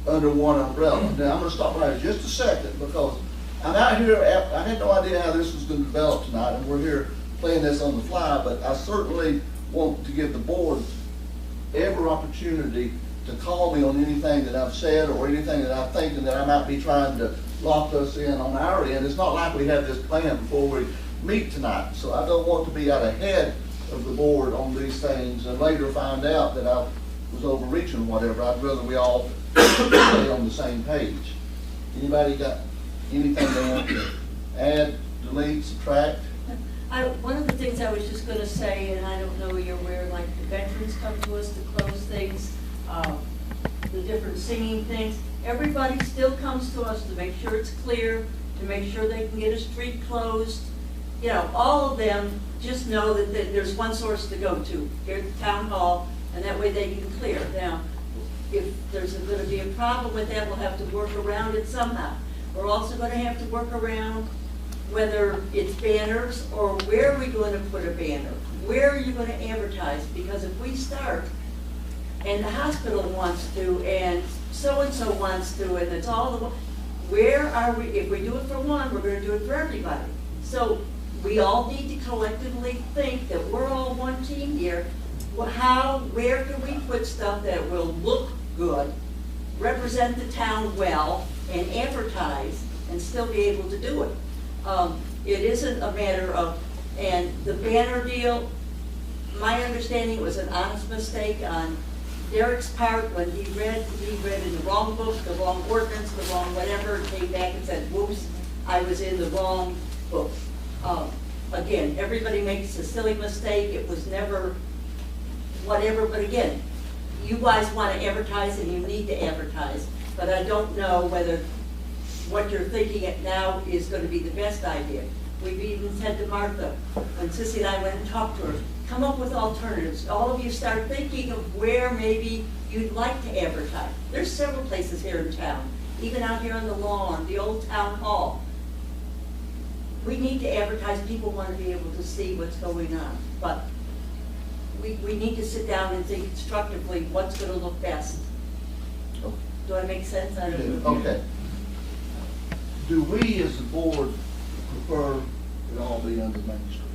umbrella. Now, I'm gonna stop right here just a second, because I'm out here, I had no idea how this was gonna develop tonight, and we're here playing this on the fly, but I certainly want to give the board every opportunity to call me on anything that I've said or anything that I'm thinking that I might be trying to lock us in on our end. It's not like we have this plan before we meet tonight, so I don't want to be out ahead of the board on these things and later find out that I was overreaching or whatever. I'd rather we all stay on the same page. Anybody got anything they want to add, delete, subtract?
One of the things I was just gonna say, and I don't know you're aware, like the veterans come to us to close things, the different singing things. Everybody still comes to us to make sure it's clear, to make sure they can get a street closed. You know, all of them just know that there's one source to go to, here at the town hall, and that way they can clear. Now, if there's gonna be a problem with that, we'll have to work around it somehow. We're also gonna have to work around whether it's banners or where are we going to put a banner? Where are you going to advertise? Because if we start and the hospital wants to and so-and-so wants to and it's all the, where are we, if we do it for one, we're going to do it for everybody. So we all need to collectively think that we're all one team here. Where can we put stuff that will look good, represent the town well, and advertise and still be able to do it? It isn't a matter of, and the banner deal, my understanding, it was an honest mistake on Derek's part when he read in the wrong book, the wrong ordinance, the wrong whatever, came back and said, whoops, I was in the wrong book. Again, everybody makes a silly mistake, it was never whatever, but again, you guys want to advertise and you need to advertise, but I don't know whether what you're thinking it now is going to be the best idea. We've even said to Martha, when Sissy and I went and talked to her, come up with alternatives. All of you start thinking of where maybe you'd like to advertise. There's several places here in town, even out here on the lawn, the old town hall. We need to advertise, people want to be able to see what's going on. But we need to sit down and think constructively what's going to look best. Do I make sense? I don't know.
Okay. Do we as a board prefer it all be under Main Street?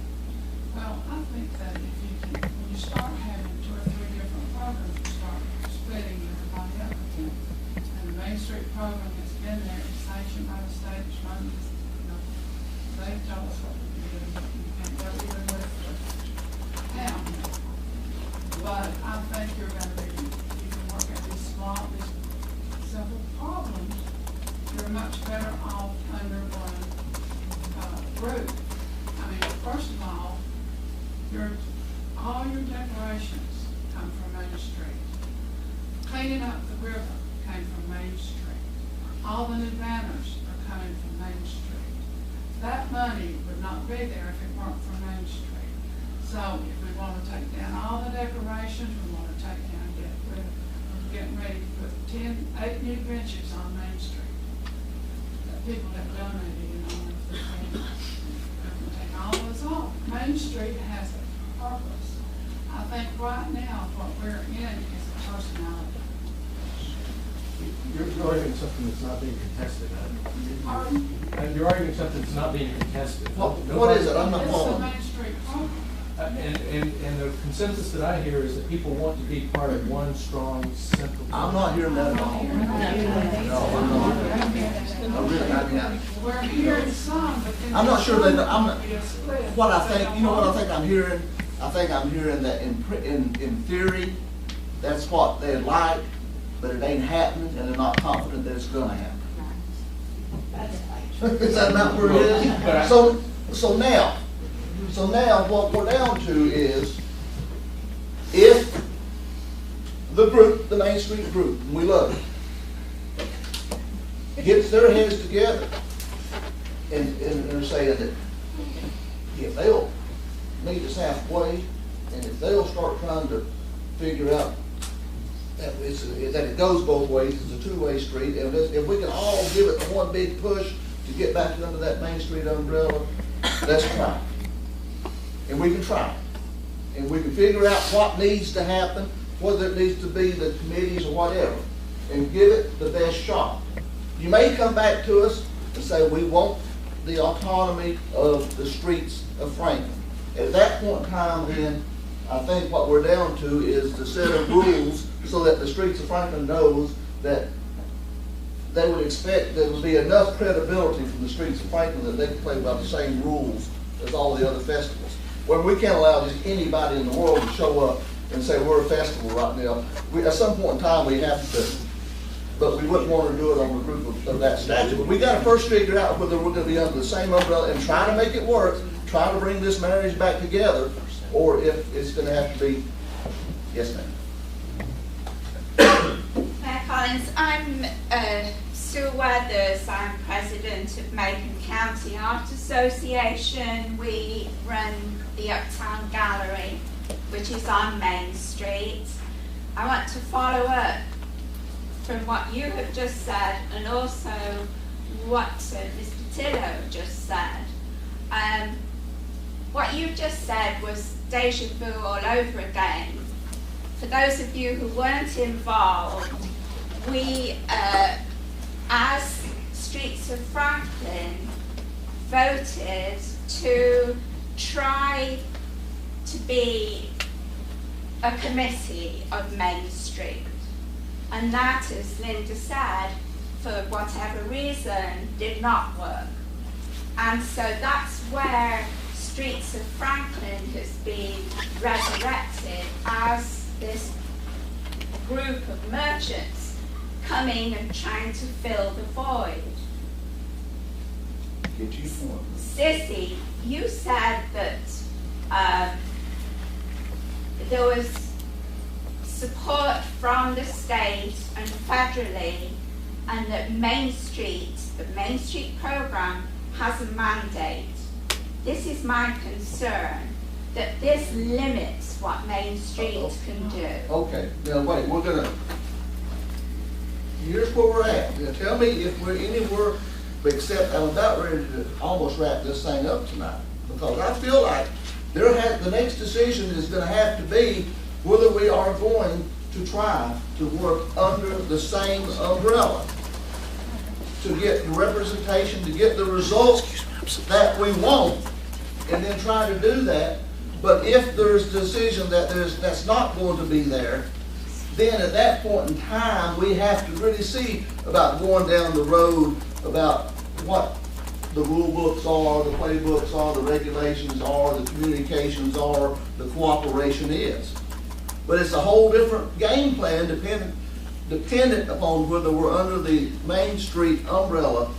Well, I think that if you can, when you start having 2 or 3 different programs, you start splitting everybody up again. And the Main Street program has been there, it's sanctioned by the state, it's run, you know, they tell us what to do, and they're even with the town. But I think you can work at these simple problems. You're much better off under one group. I mean, first of all, all your decorations come from Main Street. Cleaning up the river came from Main Street. All the new banners are coming from Main Street. That money would not be there if it weren't for Main Street. So if we want to take down all the decorations, we want to take down, getting ready to put 8 new benches on Main Street. People have donated, you know, if they can take all those off. Main Street has a purpose. I think right now what we're in is a personality.
You're arguing something that's not being contested. You're arguing something that's not being contested.
What is it? I'm not
It's the
following.
Main Street program.
And the consensus that I hear is that people want to be part of one strong central.
I'm not hearing that at all. No, I'm not. I really, I mean,
We're hearing some, but then.
I'm not sure that, what I
Split.
think, you know what I think I'm hearing? I think I'm hearing that in theory, that's what they'd like, but it ain't happening, and they're not confident that it's gonna happen. Is that not where it is? So now what we're down to is, if the group, the Main Street group, and we love it, gets their heads together and are saying that if they'll meet us halfway, and if they'll start trying to figure out that it goes both ways, it's a two-way street, and if we can all give it one big push to get back under that Main Street umbrella, let's try. And we can try. And we can figure out what needs to happen, whether it needs to be the committees or whatever, and give it the best shot. You may come back to us and say, we want the autonomy of the streets of Franklin. At that point in time, then, I think what we're down to is the set of rules so that the streets of Franklin knows that they would expect there would be enough credibility from the streets of Franklin that they can play by the same rules as all the other festivals. Where we can't allow just anybody in the world to show up and say we're a festival right now. At some point in time we have to, but we wouldn't want to do it on a group of that stature. But we got to first figure out whether we're going to be under the same umbrella and try to make it work, try to bring this marriage back together, or if it's going to have to be, yes ma'am.
Mayor Collins, I'm Sue Weathers. I'm president of Macon County Art Association. We run the Uptown Gallery, which is on Main Street. I want to follow up from what you have just said and also what Mr. Tillo just said. What you just said was deja vu all over again. For those of you who weren't involved, we, as Streets of Franklin, voted to try to be a committee of Main Street. And that, as Linda said, for whatever reason, did not work. And so that's where Streets of Franklin has been resurrected as this group of merchants coming and trying to fill the void.
Get you point.
Sissy, you said that there was support from the state and federally, and that the Main Street program has a mandate. This is my concern, that this limits what Main Street can do.
Okay, now wait, here's where we're at. Now tell me if we're anywhere, except I'm about ready to almost wrap this thing up tonight. Because I feel like the next decision is gonna have to be whether we are going to try to work under the same umbrella to get the representation, to get the results that we want, and then try to do that. But if there's a decision that that's not going to be there, then at that point in time, we have to really see about going down the road about what the rule books are, the playbooks are, the regulations are, the communications are, the cooperation is. But it's a whole different game plan dependent upon whether we're under the Main Street umbrella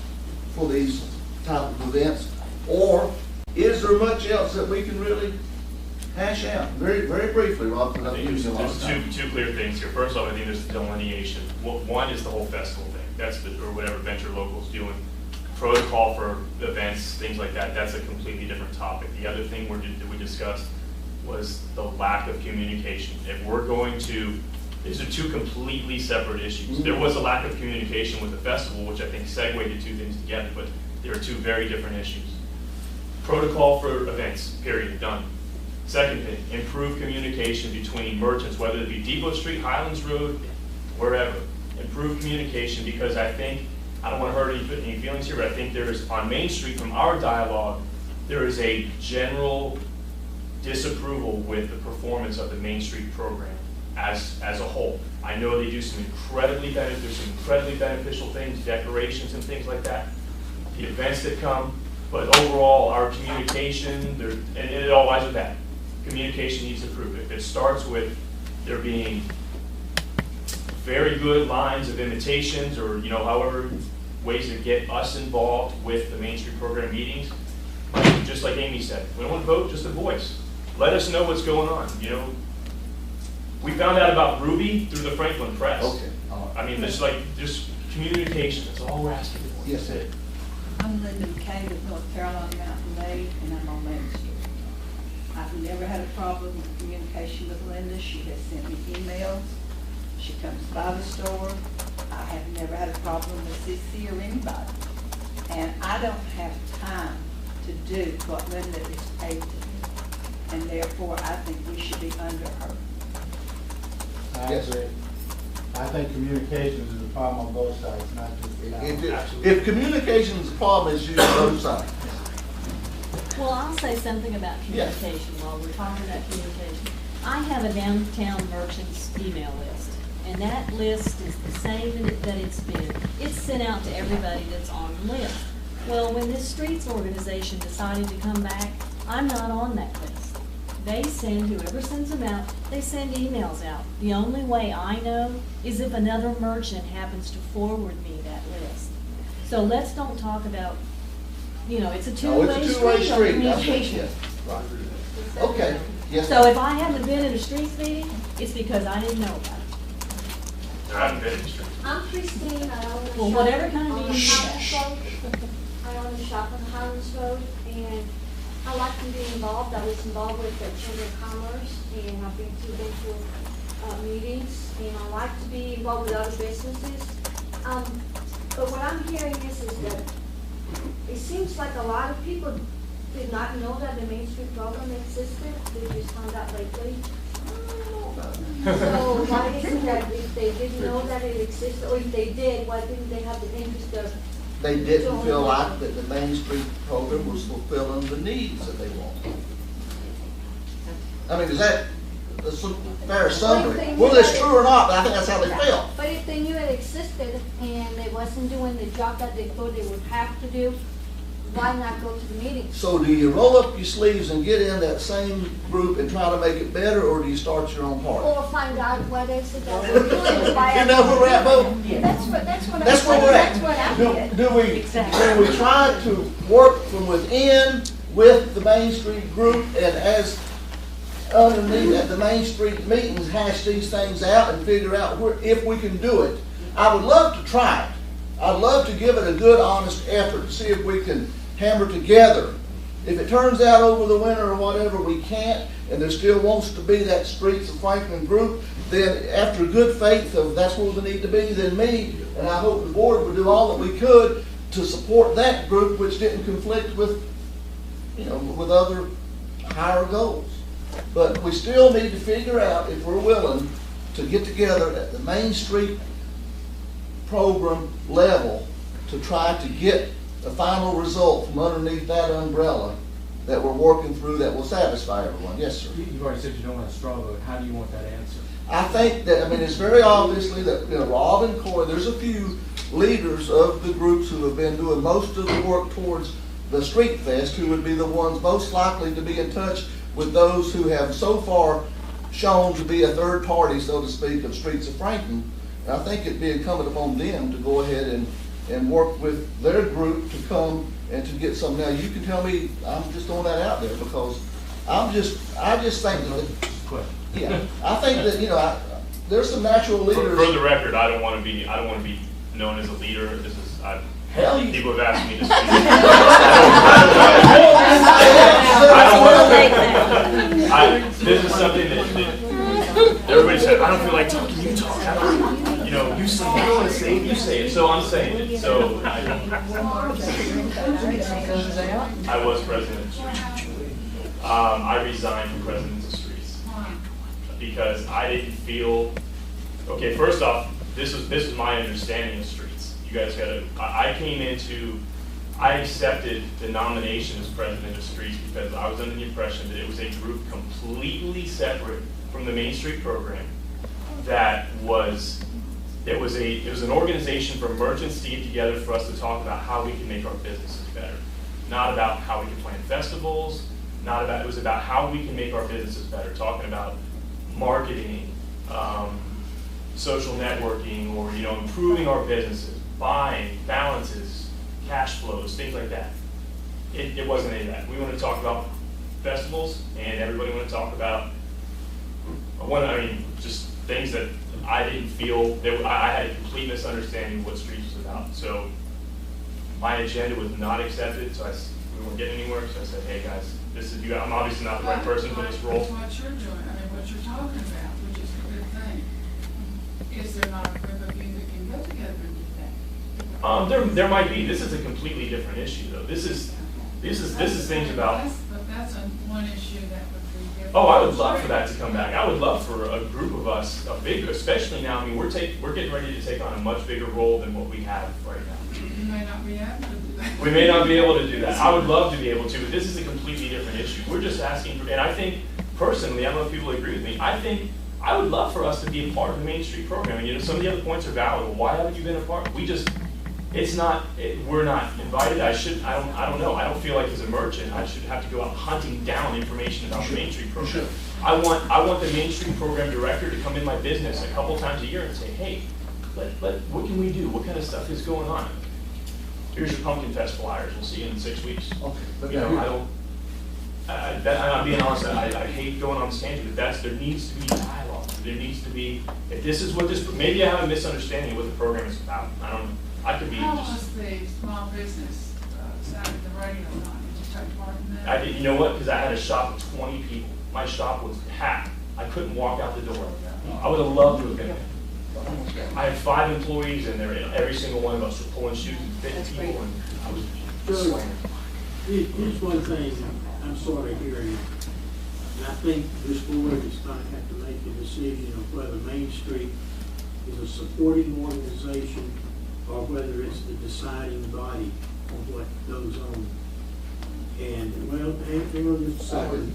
for these type of events, or is there much else that we can really hash out? Very, very briefly, Rob, because I've used a lot of time.
There's two clear things here. First off, I think there's the delineation. One is the whole festival thing. That's or whatever Venture Local's doing. Protocol for events, things like that, that's a completely different topic. The other thing that we discussed was the lack of communication. If we're going to, these are two completely separate issues. There was a lack of communication with the festival, which I think segued the two things together, but they are two very different issues. Protocol for events, period, done. Second thing, improve communication between merchants, whether it be Depot Street, Highlands Road, wherever. improve communication, because I think, I don't want to hurt any feelings here, but I think there is, on Main Street, from our dialogue, there is a general disapproval with the performance of the Main Street program as a whole. I know they do some there's some incredibly beneficial things, decorations and things like that, the events that come, but overall, our communication, and it all lies with that. Communication needs to improve. If it starts with there being very good lines of invitations, or however ways to get us involved with the Main Street program meetings, just like Amy said, we don't want to vote, just a voice. Let us know what's going on. We found out about Ruby through the Franklin Press.
Okay.
I mean, just communication. That's all we're asking for.
Yes, sir.
I'm Linda McKay with North Carolina Mountain Maid, and I'm on Main Street. I've never had a problem with communication with Linda. She has sent me emails. She comes by the store. I have never had a problem with Sissy or anybody. And I don't have time to do what Linda is paid to do. And therefore, I think we should be under her.
I agree. I think communications is a problem on both sides, not just the town.
If communication is a problem, it's used on both sides.
Well, I'll say something about communication while we're talking about communication. I have a downtown merchants email list, and that list is the same that it's been. It's sent out to everybody that's on the list. Well, when this streets organization decided to come back, I'm not on that list. They send, whoever sends them out, they send emails out. The only way I know is if another merchant happens to forward me that list. So let's don't talk about, it's a two-way street on communication.
Right. Okay. Yes.
So if I haven't been in a streets meeting, it's because I didn't know about it.
There haven't been any streets.
I'm Christine, I own a shop.
Well, whatever kind of
on
meeting you
Highlands Road. I own a shop on Highlands Road, and I like to be involved. I was involved with the Chamber of Commerce, and I've been to eventual meetings, and I like to be involved with other businesses. But what I'm hearing is that it seems like a lot of people did not know that the Main Street program existed. They just found out lately. So why is it that if they didn't know that it existed, or if they did, why didn't they have the interest of?
They didn't feel like that the Main Street program was fulfilling the needs that they wanted. I mean, is that a fair summary? Whether it's true or not, but I think that's how they felt.
But if they knew it existed and they wasn't doing the job that they thought they would have to do, why not go to the meetings?
So do you roll up your sleeves and get in that same group and try to make it better, or do you start your own party?
Or find out what is it that we're doing? Why
You know where we're at, Bo?
That's
where we're at.
That's what I did.
Do we try to work from within with the Main Street group, and as underneath at the Main Street meetings, hash these things out and figure out if we can do it? I would love to try it. I'd love to give it a good, honest effort to see if we can hammer together. If it turns out over the winter or whatever we can't, and there still wants to be that Streets of Franklin group, then after good faith of that's where they need to be, then me, and I hope the board would do all that we could to support that group, which didn't conflict with, with other higher goals. But we still need to figure out if we're willing to get together at the Main Street program level to try to get a final result from underneath that umbrella that we're working through that will satisfy everyone. Yes, sir.
You've already said you don't want a straw vote. How do you want that answer?
I think that, it's very obviously that, Rob and Coy, there's a few leaders of the groups who have been doing most of the work towards the Street Fest, who would be the ones most likely to be in touch with those who have so far shown to be a third party, so to speak, of Streets of Franklin. And I think it'd be incumbent upon them to go ahead and work with their group to come and to get some. Now, you can tell me, I'm just throwing that out there because I just think that, I think that, there's some natural leaders.
For the record, I don't want to be known as a leader. People have asked me to speak. This is something that everybody said, I don't feel like talking, you talk. You say, I don't want to say it, you say it. So I'm saying it. So I was president. I resigned from president of Streets because I didn't feel, okay, first off, this was my understanding of streets. You guys gotta, I accepted the nomination as president of streets because I was under the impression that it was a group completely separate from the Main Street program. That it was an organization for merchants to get together for us to talk about how we can make our businesses better. Not about how we can plan festivals, it was about how we can make our businesses better, talking about marketing, social networking, or improving our businesses, buying, balances, cash flows, things like that. It wasn't any of that. We want to talk about festivals, and everybody want to talk about just things that I didn't feel that I had a complete misunderstanding of what streets was about. So my agenda was not accepted, so we weren't getting anywhere. So I said, hey guys, I'm obviously not the right person for this role.
That's what you're doing. What you're talking about, which is a good thing. Is there not a group of you that can go together and do that?
There might be. This is a completely different issue, though. This is things about.
But that's one issue that would be different.
Oh, I would love for that to come back. I would love for a group of us, especially now. I mean, we're getting ready to take on a much bigger role than what we have right now.
You may not be able to do that.
We may not be able to do that. I would love to be able to, but this is a completely different issue. We're just asking for, and I think personally, I don't know if people agree with me. I would love for us to be a part of the Main Street program. And some of the other points are valid. Well, why haven't you been a part? We're not invited. I don't know. I don't feel like as a merchant I should have to go out hunting down information about the Main Street program. I want the Main Street program director to come in my business a couple times a year and say, hey, what can we do? What kind of stuff is going on? Here's your Pumpkin Fest flyers. We'll see you in 6 weeks. Okay. I'm being honest. I hate going on this tangent, but there needs to be dialogue. There needs to be, if this is what maybe I have a misunderstanding of what the program is about. I don't know. I could be
How was the small business side of the radio on? Did you take part in that?
I did. You know what? Because I had a shop of 20 people. My shop was packed. I couldn't walk out the door. I would have loved to have been there. I had 5 employees in there, and every single one of us were pulling shoes and fitting people, and I was slammed.
Here's one thing I'm sort of hearing, and I think this board is going to have to make a decision of whether Main Street is a supporting organization or whether it's the deciding body of what goes on. And, well, hang on just a second.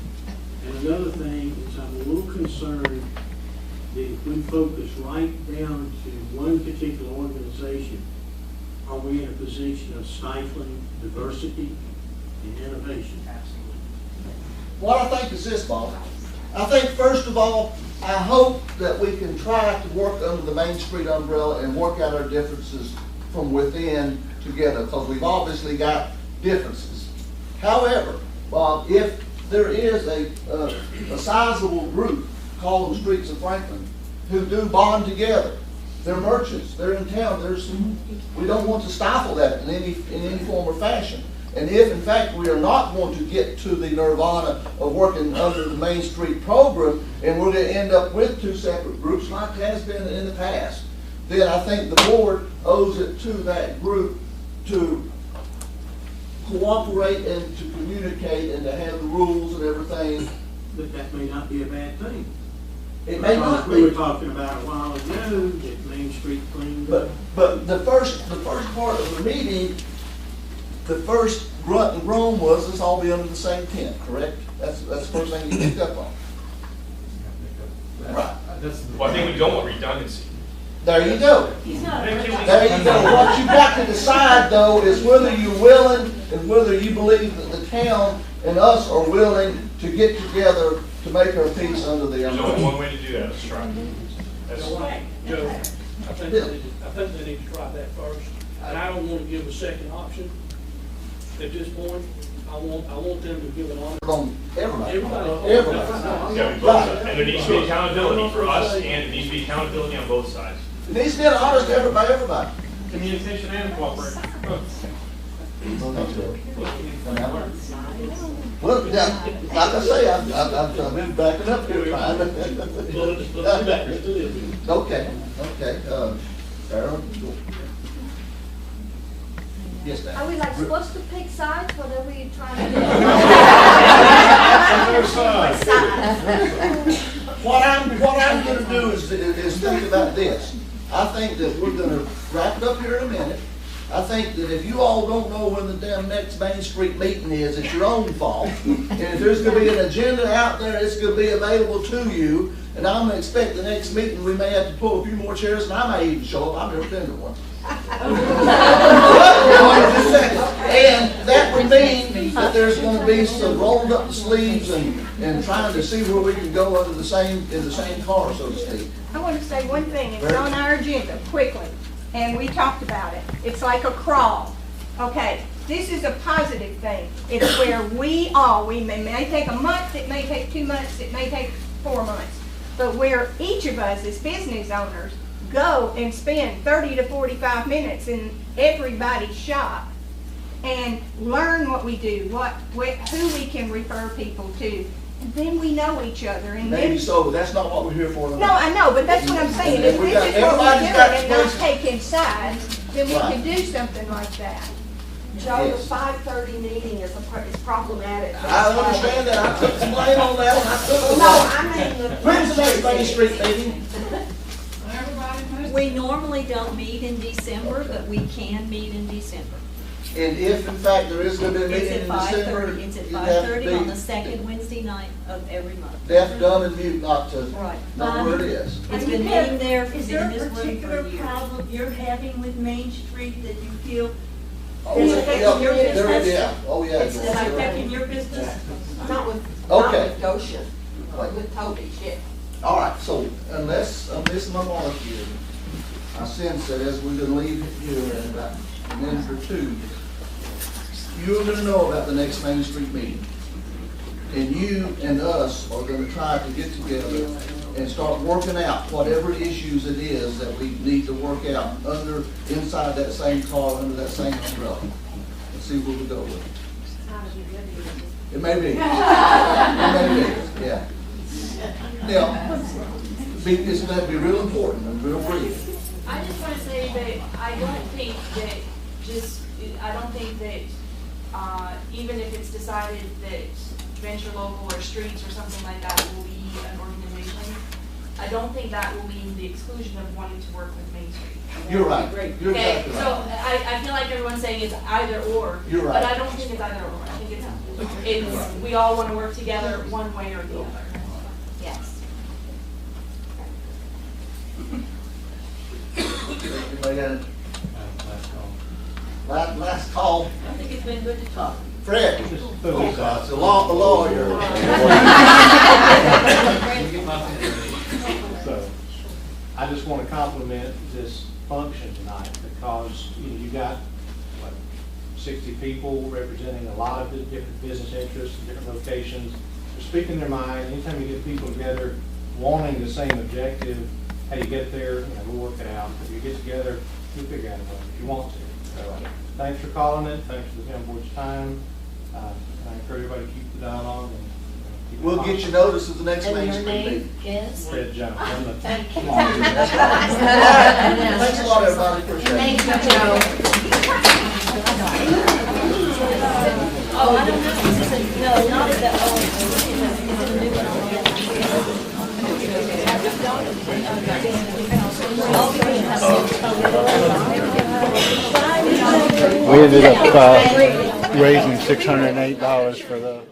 And another thing is I'm a little concerned that if we focus right down to one particular organization, are we in a position of stifling diversity and innovation?
Absolutely. What I think is this, Bob. I think, first of all, I hope that we can try to work under the Main Street umbrella and work out our differences from within together, because we've obviously got differences. However, Bob, if there is a sizable group, call them Streets of Franklin, who do bond together, they're merchants, they're in town, we don't want to stifle that in any form or fashion. And if, in fact, we are not going to get to the nirvana of working under the Main Street program, and we're going to end up with 2 separate groups like has been in the past, then I think the board owes it to that group to cooperate and to communicate and to have the rules and everything.
But that may not be a bad thing.
It may not be.
We were talking about a while ago that Main Street cleaned up.
But the first part of the meeting, the first grunt and groan was, let's all be under the same tent, correct? That's the first thing you picked up on. Right.
Well, I think we don't want redundancy.
There you go. There you go. What you've got to decide, though, is whether you're willing and whether you believe that the town and us are willing to get together to make our peace under the umbrella.
There's only one way to do that. Let's try.
Joe, I think they need to try that first. And I don't want to give a second option at this point. I want them to give an honor.
Everybody.
And there needs to be accountability for us, and there needs to be accountability on both sides.
It needs to be an honor to everybody.
Communication and cooperation.
Well, yeah, like I say, I've been backing up here trying to. Okay. Carolyn. Yes, ma'am.
Are we like supposed to pick sides? What are we trying to do?
What I'm going to do is think about this. I think that we're gonna wrap it up here in a minute. I think that if you all don't know when the damn next Main Street meeting is, it's your own fault. And if there's gonna be an agenda out there, it's gonna be available to you. And I'm gonna expect the next meeting, we may have to pull a few more chairs, and I may even show up. I've never been to one. And that would mean that there's gonna be some rolled up the sleeves and trying to see where we can go in the same car, so to speak.
I want to say one thing, it's on our agenda, quickly, and we talked about it. It's like a crawl. Okay, this is a positive thing. It's where we may take a month, it may take 2 months, it may take 4 months, but where each of us as business owners go and spend 30 to 45 minutes in everybody's shop and learn what we do, who we can refer people to. And then we know each other. And
Maybe
then,
so, but that's not what we're here for tonight.
no, I know, but that's what I'm saying. If
We
this
got-
is what we're
everybody's
doing
got
and not
space.
taking sides, then we
Right.
can do something like that.
Joe,
Yes.
the 5:30 meeting is problematic.
I understand that, I took some blame on that one, I took
No, I mean the.
When's the next Main Street meeting?
Everybody knows.
We normally don't meet in December, but we can meet in December.
And if in fact there is gonna be a
It's
meeting
at
in
5:30.
December,
It's at
you have to
5:30 on the
be
second Wednesday night of every month.
deaf, dumb, and mute not to
Right.
know where it is.
It's been meeting there
Is
in
there a
this room
particular
for years.
problem you're having with Main Street that you feel
Oh,
is affecting your
yeah,
business?
yeah, oh, yeah.
It's affecting your business?
Not with,
Okay.
not with Goshen, but with Toby's, yeah.
All right, so unless I'm missing my mark here, I sense that as we're gonna leave here in about a minute or two, you're gonna know about the next Main Street meeting. And you and us are gonna try to get together and start working out whatever issues it is that we need to work out inside that same car, under that same umbrella. And see where we go with it. It may be. It may be, yeah. Now, it's gonna be real important and real brief.
I just want to say that I don't think that, even if it's decided that Venture Local or Streets or something like that will be an organization, I don't think that will mean the exclusion of wanting to work with Main Street.
You're right. You're
Okay,
exactly
so
right.
I feel like everyone's saying it's either or.
You're right.
But I don't think it's either or. I think it's we all want to work together one way or the other.
Yes.
Anybody got it? Last call.
I think it's been good to talk.
Fred. Oh, God, it's the lawyer.
So, I just want to compliment this function tonight because, you got, what, 60 people representing a lot of different business interests, different locations. They're speaking their mind. Anytime you get people together wanting the same objective, hey, you get there, we'll work it out. If you get together, you'll figure out a way if you want to. So, thanks for calling it. Thanks for the town board's time. I encourage everybody to keep the dialogue and keep it
We'll get you notice of the next Main Street meeting.
Is?
Fred Jones.
Thank you.
That's right. Thanks a lot, everybody. Appreciate it.
Thank you, Joe. Oh, I don't know. Is this a, no, not that, is it a new one on
We ended up raising $608 for the